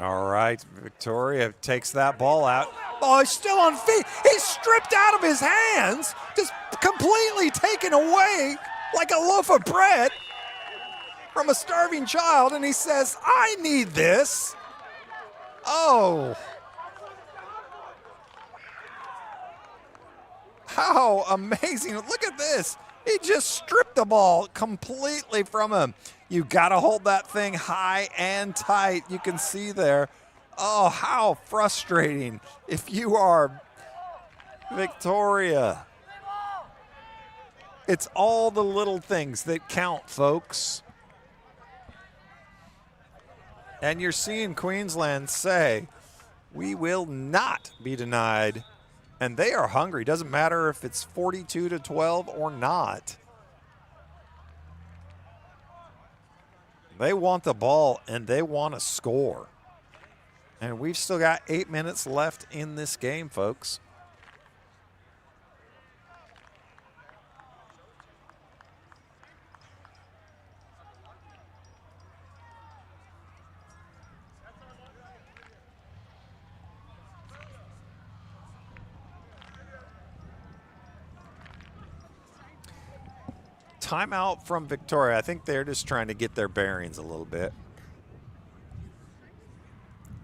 S1: All right, Victoria takes that ball out. Oh, he's still on feet. He's stripped out of his hands, just completely taken away like a loaf of bread from a starving child, and he says, I need this. Oh. How amazing. Look at this. He just stripped the ball completely from him. You got to hold that thing high and tight. You can see there. Oh, how frustrating if you are Victoria. It's all the little things that count, folks. And you're seeing Queensland say, we will not be denied. And they are hungry. Doesn't matter if it's 42-12 or not. They want the ball and they want to score. And we've still got 8 minutes left in this game, folks. Timeout from Victoria. I think they're just trying to get their bearings a little bit.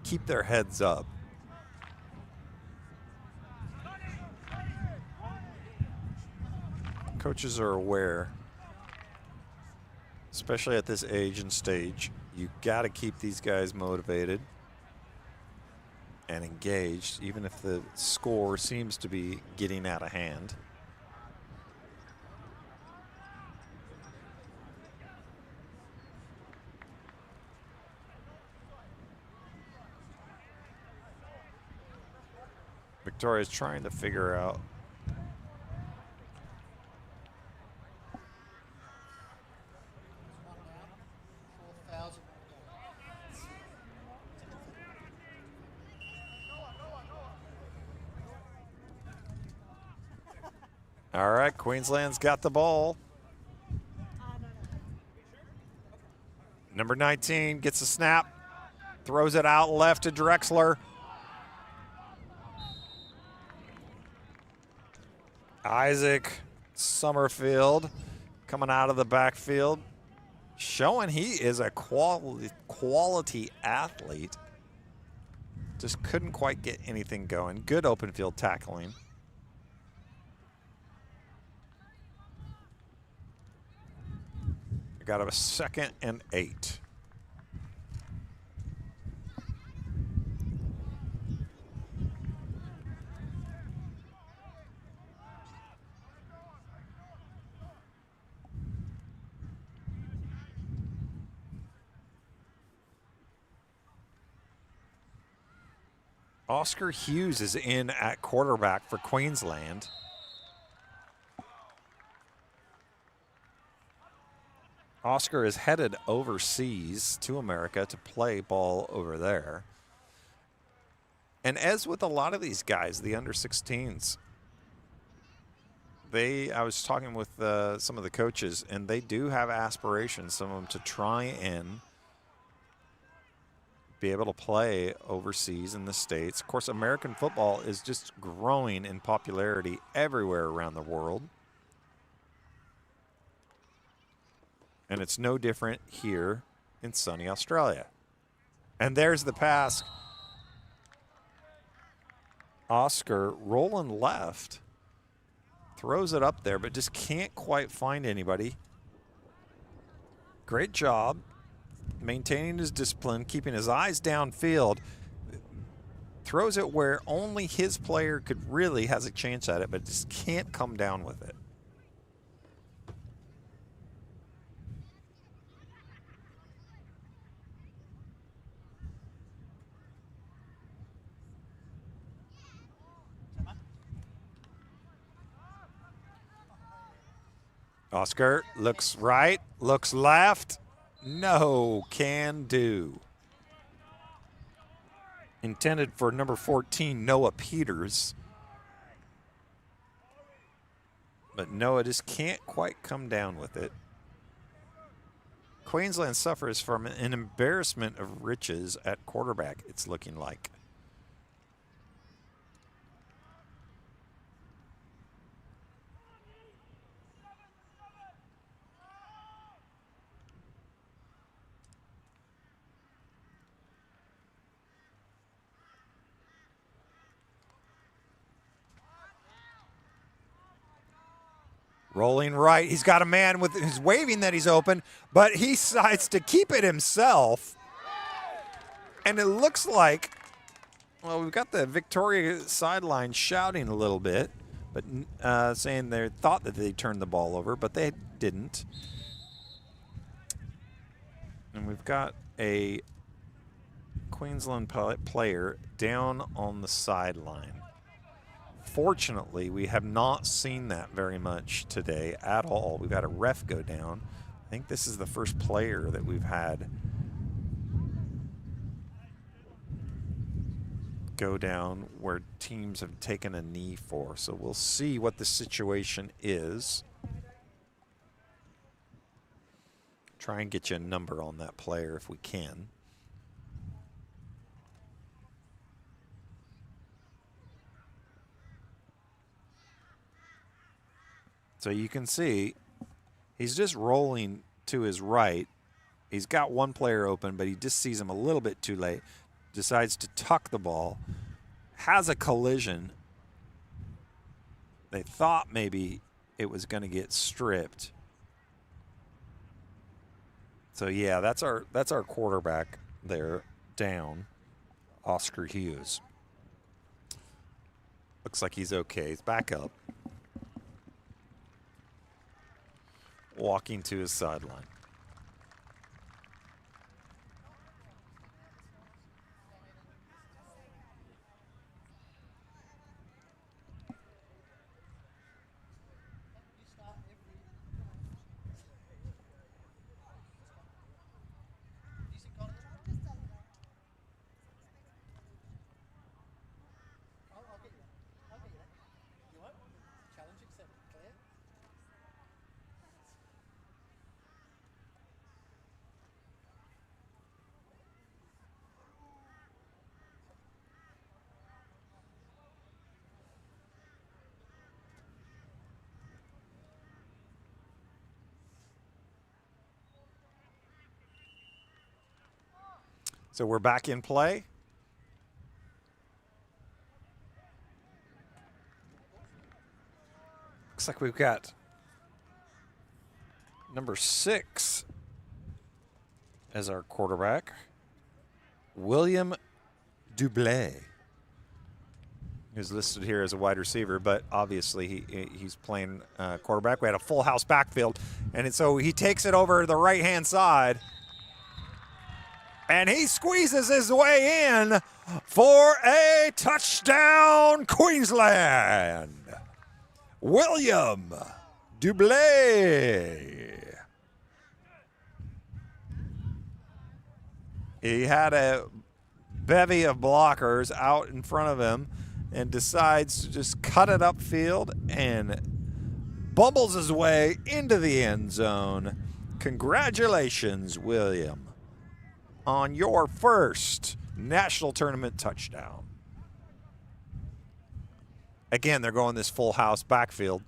S1: Keep their heads up. Coaches are aware, especially at this age and stage, you got to keep these guys motivated and engaged, even if the score seems to be getting out of hand. Victoria's trying to figure out all right, Queensland's got the ball. Number 19 gets a snap, throws it out left to Drexler. Isaac Summerfield coming out of the backfield, showing he is a quality athlete. Just couldn't quite get anything going. Good open field tackling. Got a 2nd and 8. Oscar Hughes is in at quarterback for Queensland. Oscar is headed overseas to America to play ball over there. And as with a lot of these guys, the under-16s, I was talking with some of the coaches, and they do have aspirations, some of them, to try and be able to play overseas in the States. Of course, American football is just growing in popularity everywhere around the world. And it's no different here in sunny Australia. And there's the pass. Oscar rolling left. Throws it up there, but just can't quite find anybody. Great job maintaining his discipline, keeping his eyes downfield. Throws it where only his player could really has a chance at it, but just can't come down with it. Oscar looks right, looks left. No, can do. Intended for number 14, Noah Peters. But Noah just can't quite come down with it. Queensland suffers from an embarrassment of riches at quarterback, it's looking like. Rolling right. He's got a man with who's waving that he's open, but he decides to keep it himself. And it looks like, well, we've got the Victoria sideline shouting a little bit, but saying they thought that they turned the ball over, but they didn't. And we've got a Queensland player down on the sideline. Fortunately, we have not seen that very much today at all. We've had a ref go down. I think this is the first player that we've had go down where teams have taken a knee for. So we'll see what the situation is. Try and get you a number on that player if we can. So you can see he's just rolling to his right. He's got one player open, but he just sees him a little bit too late. Decides to tuck the ball. Has a collision. They thought maybe it was going to get stripped. So yeah, that's our quarterback there down, Oscar Hughes. Looks like he's okay. He's back up. Walking to his sideline. So we're back in play. Looks like we've got number 6 as our quarterback, William Dublé, who's listed here as a wide receiver, but obviously he's playing quarterback. We had a full house backfield, and so he takes it over the right-hand side. And he squeezes his way in for a touchdown, Queensland. William Dublé. He had a bevy of blockers out in front of him and decides to just cut it upfield and bumbles his way into the end zone. Congratulations, William, on your first national tournament touchdown. Again, they're going this full house backfield.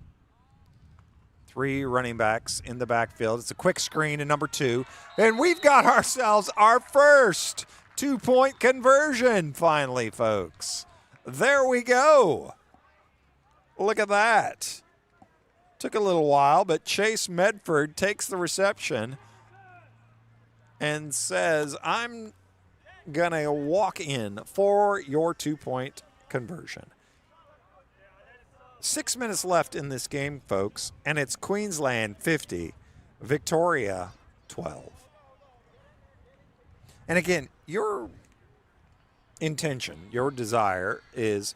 S1: 3 running backs in the backfield. It's a quick screen to number 2. And we've got ourselves our first 2-point conversion finally, folks. There we go. Look at that. Took a little while, but Chase Medford takes the reception and says, I'm going to walk in for your 2-point conversion. 6 minutes left in this game, folks, and it's Queensland 50, Victoria 12. And again, your intention, your desire is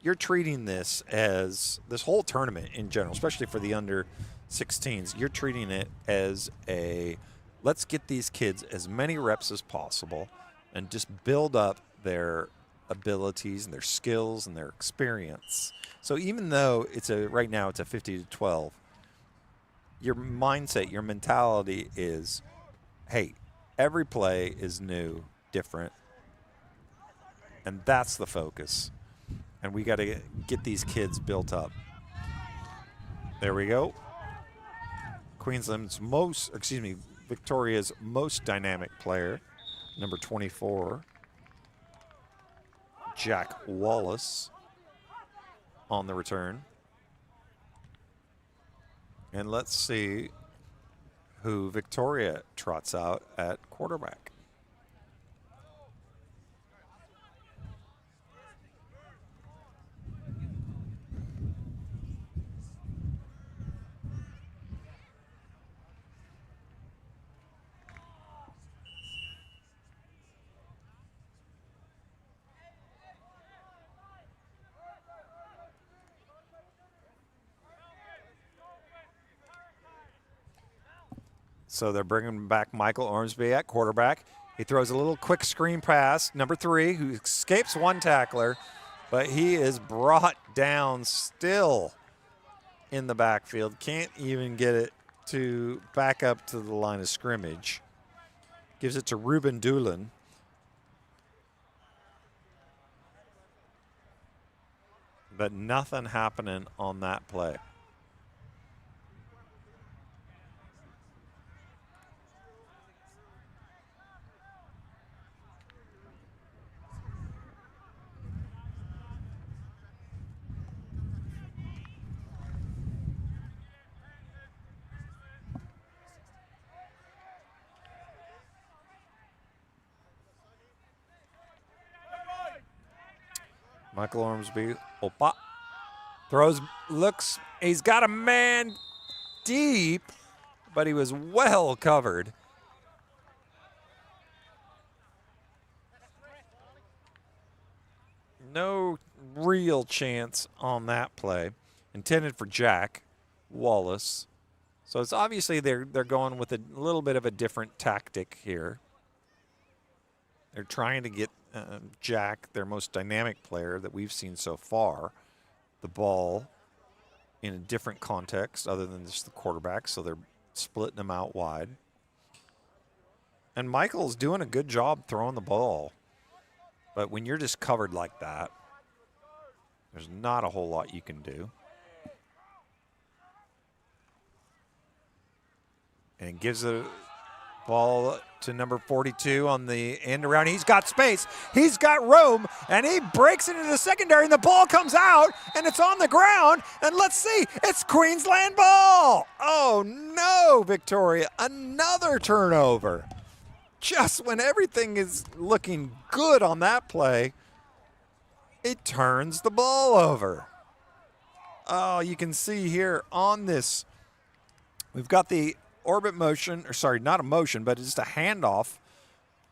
S1: you're treating this as, this whole tournament in general, especially for the under 16s, you're treating it as a, let's get these kids as many reps as possible and just build up their abilities and their skills and their experience. So even though it's right now it's a 50-12, your mindset, your mentality is, hey, every play is new, different, and that's the focus. And we got to get these kids built up. There we go. Victoria's most dynamic player, number 24, Jack Wallace, on the return. And let's see who Victoria trots out at quarterback. So they're bringing back Michael Ormsby at quarterback. He throws a little quick screen pass. Number 3, who escapes one tackler, but he is brought down still in the backfield. Can't even get it to back up to the line of scrimmage. Gives it to Ruben Doolin. But nothing happening on that play. Michael Ormsby, throws, looks, he's got a man deep, but he was well covered. No real chance on that play. Intended for Jack Wallace. So it's obviously they're going with a little bit of a different tactic here. They're trying to get Jack, their most dynamic player that we've seen so far, the ball in a different context other than just the quarterback, so they're splitting them out wide. And Michael's doing a good job throwing the ball. But when you're just covered like that, there's not a whole lot you can do. And gives the ball to number 42 on the end around. He's got space. He's got room. And he breaks into the secondary. And the ball comes out. And it's on the ground. And let's see. It's Queensland ball. Oh, no, Victoria. Another turnover. Just when everything is looking good on that play, it turns the ball over. Oh, you can see here on this, we've got the orbit motion, or sorry, not a motion, but it's just a handoff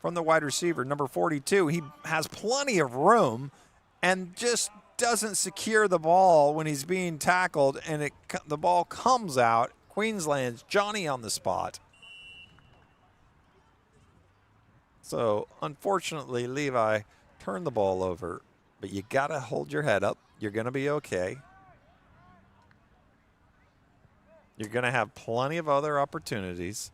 S1: from the wide receiver, number 42. He has plenty of room and just doesn't secure the ball when he's being tackled, and the ball comes out. Queensland's Johnny on the spot. So, unfortunately, Levi turned the ball over, but you got to hold your head up. You're going to be okay. You're going to have plenty of other opportunities.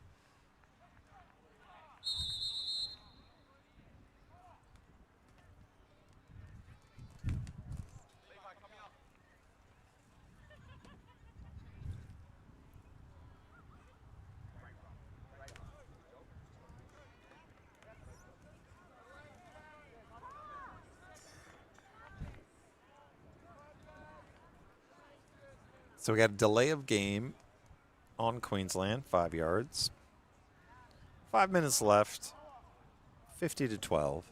S1: So we got a delay of game on Queensland, 5 yards. 5 minutes left, 50-12.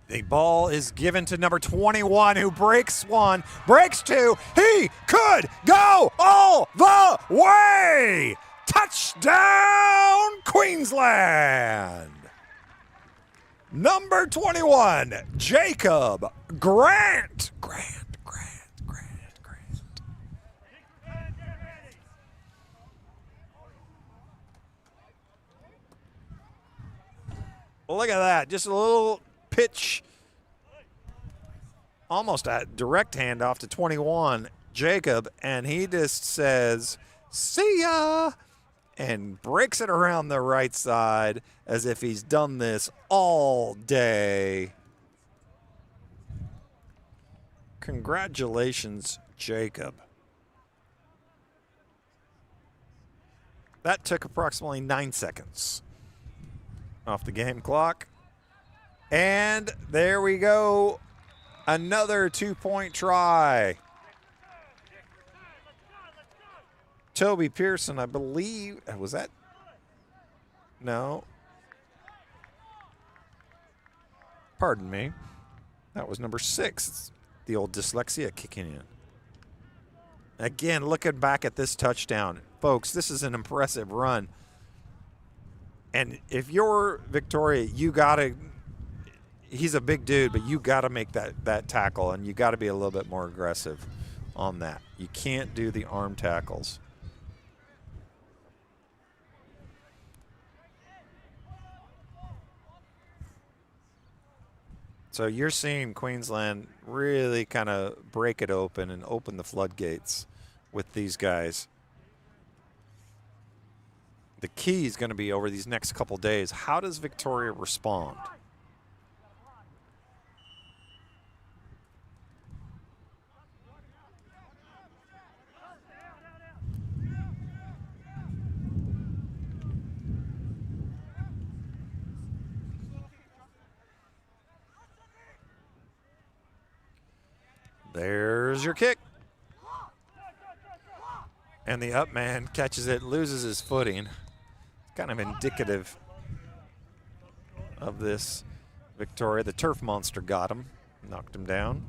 S1: The ball is given to number 21, who breaks one, breaks two. He could go all the way. Touchdown, Queensland. Number 21, Jacob Grant. Grant. Look at that. Just a little pitch, almost a direct handoff to 21, Jacob, and he just says, see ya, and breaks it around the right side as if he's done this all day. Congratulations, Jacob. That took approximately 9 seconds off the game clock. And there we go. Another 2-point try. Toby Pearson, I believe. Was that? No. Pardon me. That was number 6. The old dyslexia kicking in. Again, looking back at this touchdown. Folks, this is an impressive run. And if you're Victoria, you got to, he's a big dude, but you got to make that tackle, and you got to be a little bit more aggressive on that. You can't do the arm tackles. So you're seeing Queensland really kind of break it open and open the floodgates with these guys. The key is going to be over these next couple days. How does Victoria respond? There's your kick. And the up man catches it, loses his footing. Kind of indicative of this Victoria. The turf monster got him, knocked him down.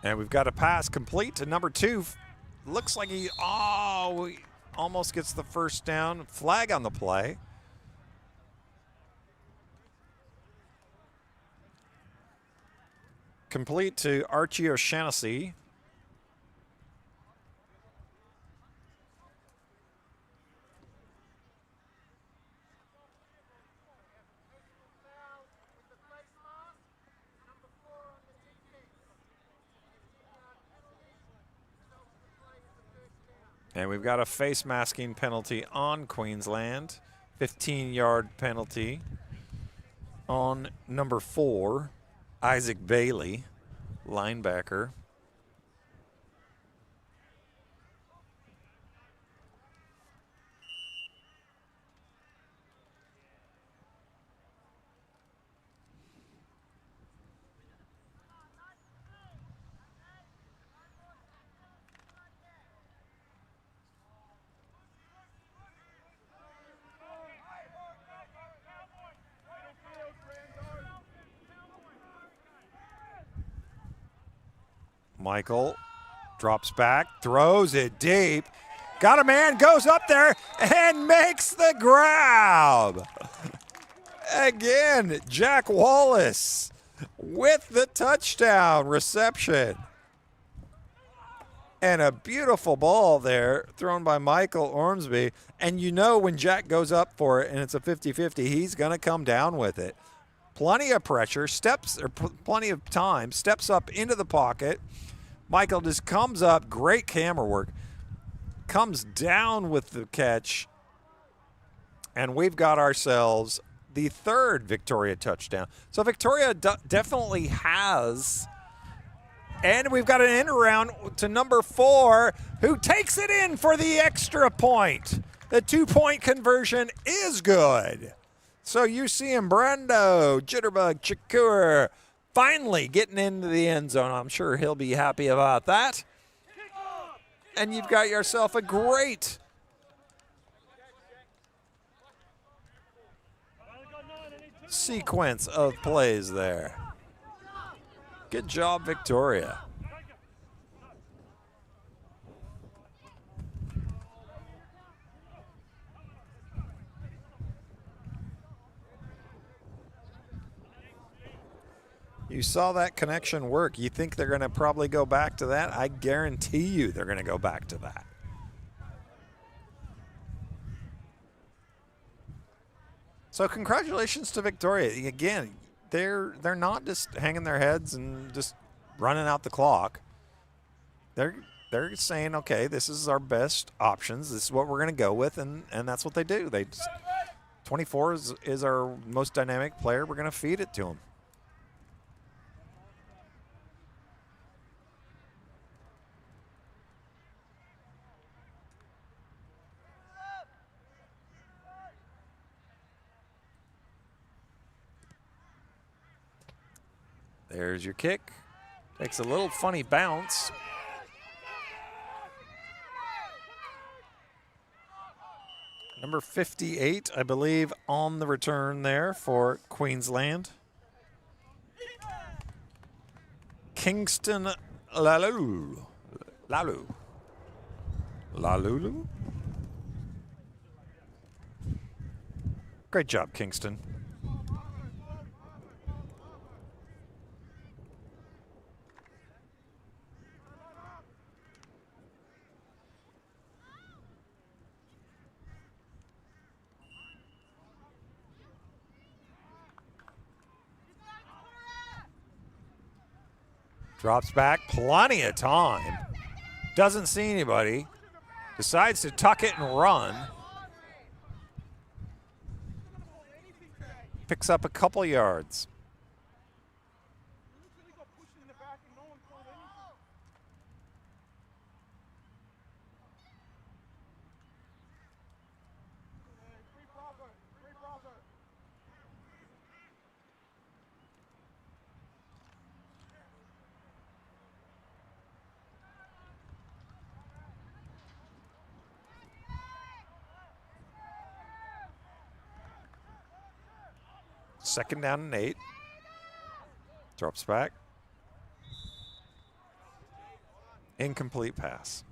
S1: And we've got a pass complete to number 2. Looks like he almost gets the first down. Flag on the play. Complete to Archie O'Shaughnessy. And we've got a face masking penalty on Queensland. 15-yard penalty on number 4, Isaac Bailey, linebacker. Michael drops back, throws it deep, Got a man, goes up there and makes the grab. Again, Jack Wallace with the touchdown reception. And a beautiful ball there thrown by Michael Ormsby. And you know when Jack goes up for it and it's a 50-50, he's going to come down with it. Plenty of pressure, plenty of time, steps up into the pocket. Michael just comes up, great camera work, comes down with the catch. And we've got ourselves the third Victoria touchdown. So Victoria definitely has. And we've got an end around to number 4, who takes it in for the extra point. The 2-point conversion is good. So you see him, Brando, Jitterbug, Shakur, finally getting into the end zone. I'm sure he'll be happy about that. And you've got yourself a great sequence of plays there. Good job, Victoria. You saw that connection work. You think they're going to probably go back to that? I guarantee you they're going to go back to that. So congratulations to Victoria. Again, they're not just hanging their heads and just running out the clock. They're saying, okay, this is our best options. This is what we're going to go with, and that's what they do. 24 is our most dynamic player. We're going to feed it to him. There's your kick. Takes a little funny bounce. Number 58, I believe, on the return there for Queensland. Kingston Lalulu. Great job, Kingston. Drops back, plenty of time. Doesn't see anybody. Decides to tuck it and run. Picks up a couple yards. Second down and 8. Drops back. Incomplete pass.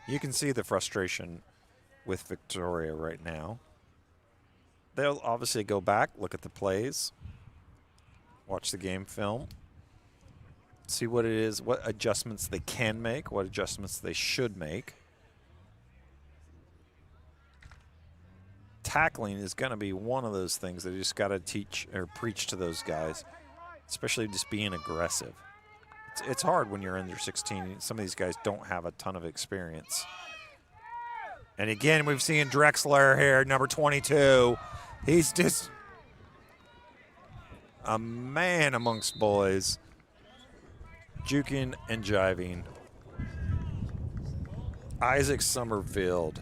S1: You can see the frustration with Victoria right now. They'll obviously go back, look at the plays, watch the game film, see what it is, what adjustments they can make, what adjustments they should make. Tackling is going to be one of those things that you just got to teach or preach to those guys, especially just being aggressive. It's hard when you're under 16. Some of these guys don't have a ton of experience. And again, we've seen Drexler here, number 22. He's just a man amongst boys. Juking and jiving. Isaac Summerfield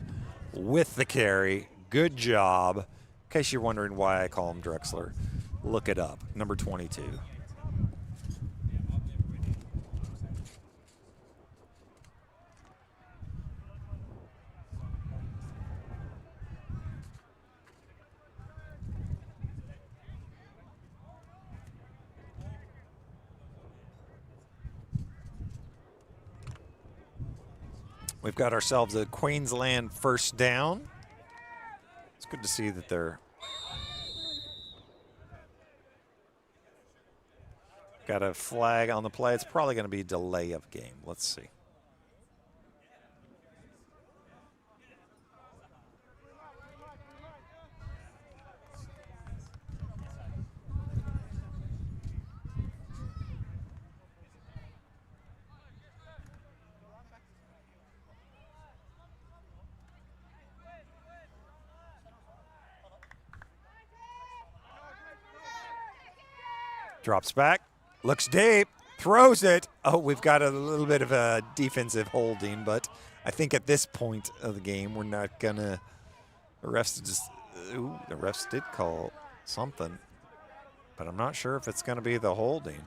S1: with the carry. Good job. In case you're wondering why I call him Drexler, look it up. Number 22.
S2: We've got ourselves a Queensland first down. It's good to see that they're got a flag on the play. It's probably going to be delay of game. Let's see. Drops back, looks deep, throws it. Oh, we've got a little bit of a defensive holding, but I think at this point of the game, we're not gonna. The refs did call something, but I'm not sure if it's gonna be the holding.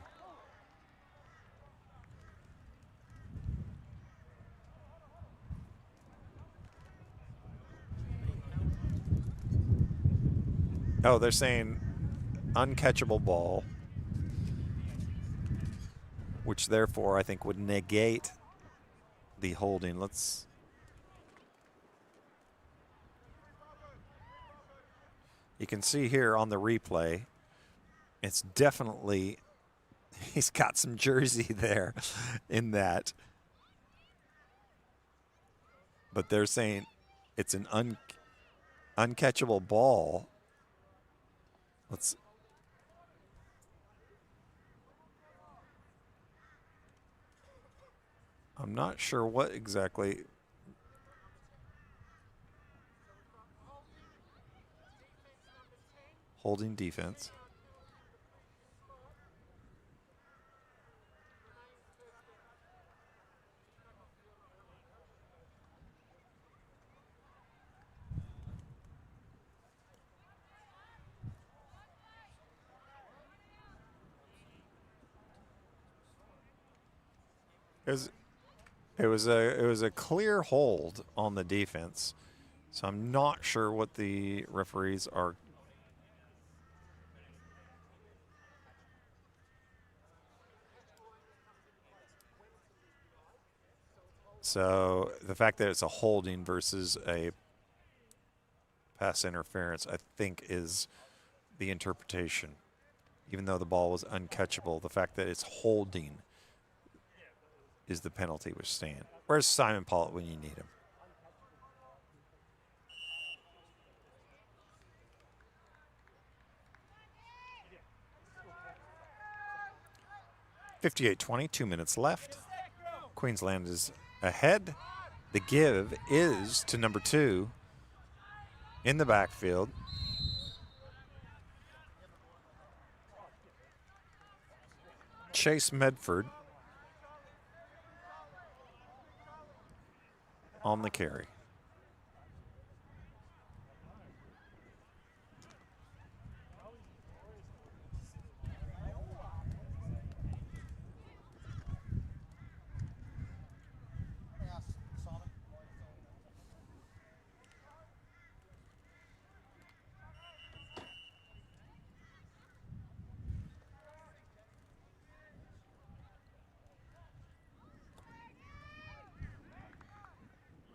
S2: Oh, they're saying uncatchable ball, which therefore I think would negate the holding. You can see here on the replay, it's definitely, he's got some jersey there in that. But they're saying it's an uncatchable ball. I'm not sure what exactly. Holding defense. It was a clear hold on the defense, so I'm not sure what the referees are. So the fact that it's a holding versus a pass interference, I think, is the interpretation. Even though the ball was uncatchable, the fact that it's holding is the penalty which stand. Where's Simon Pollitt when you need him? .58-20, 2 minutes left. Queensland is ahead. The give is to number 2 in the backfield. Chase Medford on the carry.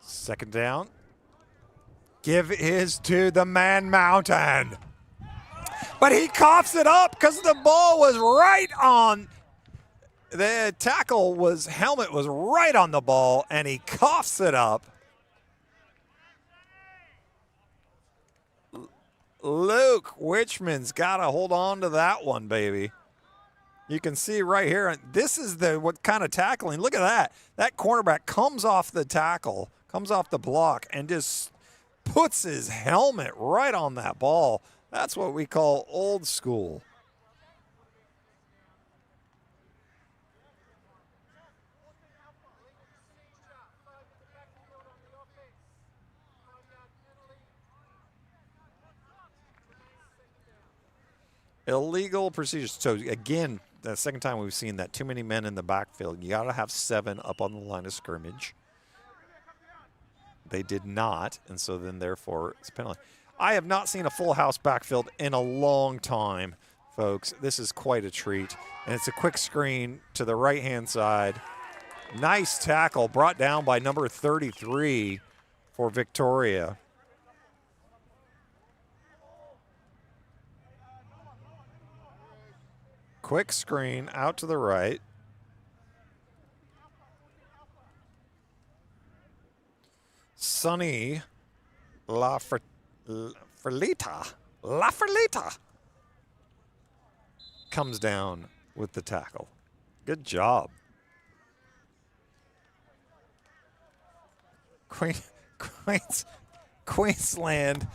S2: Second down. Give is to the Man Mountain. But he coughs it up because the ball was right on. The helmet was right on the ball, and he coughs it up. Luke Wichman's got to hold on to that one, baby. You can see right here, this is what kind of tackling. Look at that. That cornerback comes off the tackle, comes off the block, and just puts his helmet right on that ball. That's what we call old school. Illegal procedures. So again, the second time we've seen that, too many men in the backfield. You got to have 7 up on the line of scrimmage. They did not, and so then therefore it's a penalty. I have not seen a full house backfield in a long time, folks. This is quite a treat, and it's a quick screen to the right-hand side. Nice tackle brought down by number 33 for Victoria. Quick screen out to the right. Sonny Lafrelita comes down with the tackle. Good job. Queensland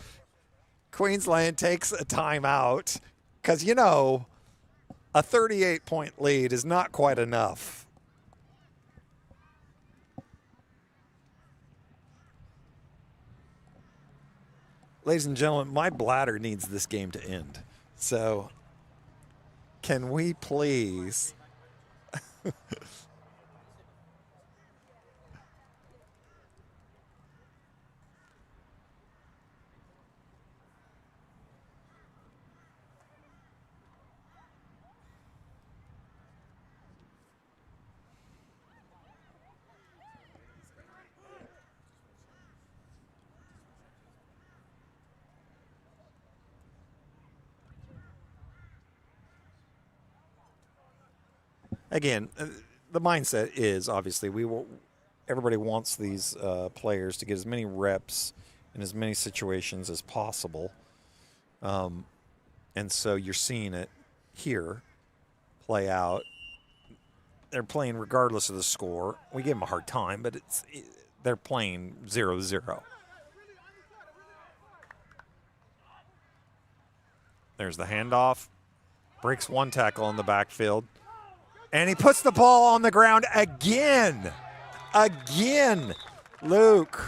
S2: takes a timeout because, you know, a 38-point lead is not quite enough. Ladies and gentlemen, my bladder needs this game to end. So, can we please... Again, the mindset is obviously everybody wants these players to get as many reps in as many situations as possible. And so you're seeing it here play out. They're playing regardless of the score. We give them a hard time, but they're playing 0-0. There's the handoff. Breaks one tackle in the backfield. And he puts the ball on the ground again. Again. Luke,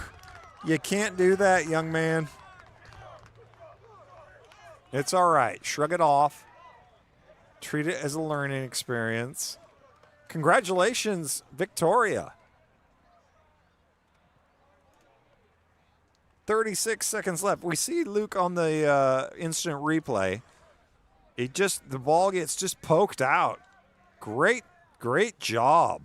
S2: you can't do that, young man. It's all right. Shrug it off. Treat it as a learning experience. Congratulations, Victoria. 36 seconds left. We see Luke on the instant replay. The ball gets just poked out. Great job.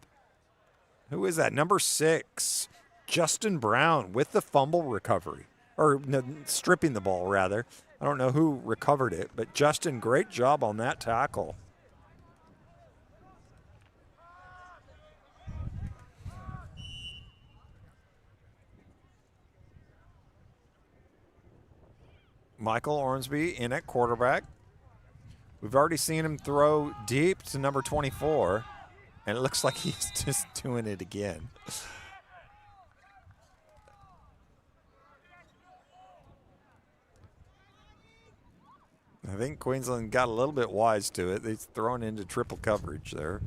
S2: Who is that? Number 6, Justin Brown with the fumble recovery. Or no, stripping the ball, rather. I don't know who recovered it, but Justin, great job on that tackle. Michael Ormsby in at quarterback. We've already seen him throw deep to number 24, and it looks like he's just doing it again. I think Queensland got a little bit wise to it. He's thrown into triple coverage there.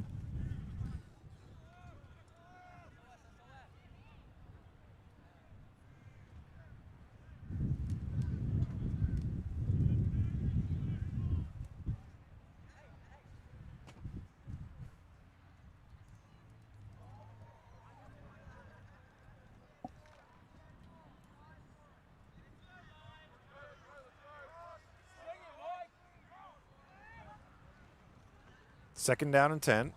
S2: Second down and 10.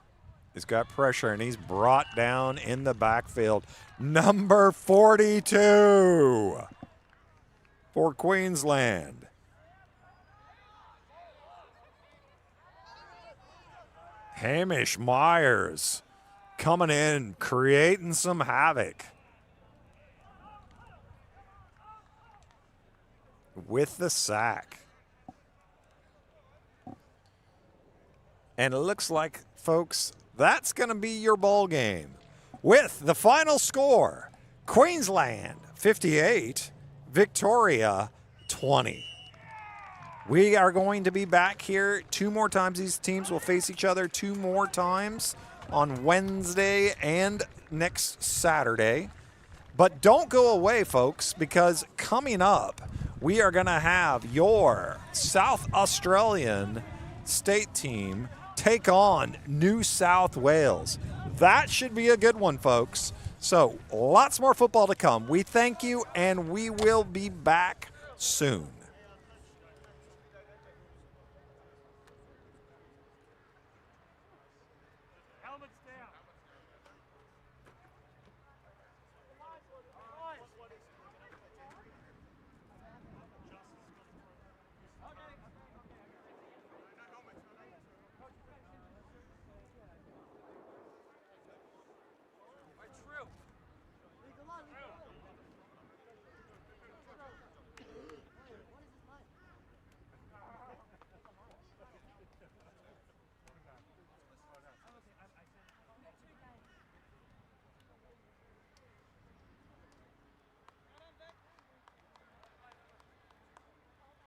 S2: He's got pressure, and he's brought down in the backfield. Number 42 for Queensland. Hamish Myers coming in, creating some havoc with the sack. And it looks like, folks, that's going to be your ball game. With the final score, Queensland 58, Victoria 20. We are going to be back here 2 more times. These teams will face each other 2 more times on Wednesday and next Saturday. But don't go away, folks, because coming up, we are going to have your South Australian state team take on New South Wales. That should be a good one, folks. So lots more football to come. We thank you, and we will be back soon.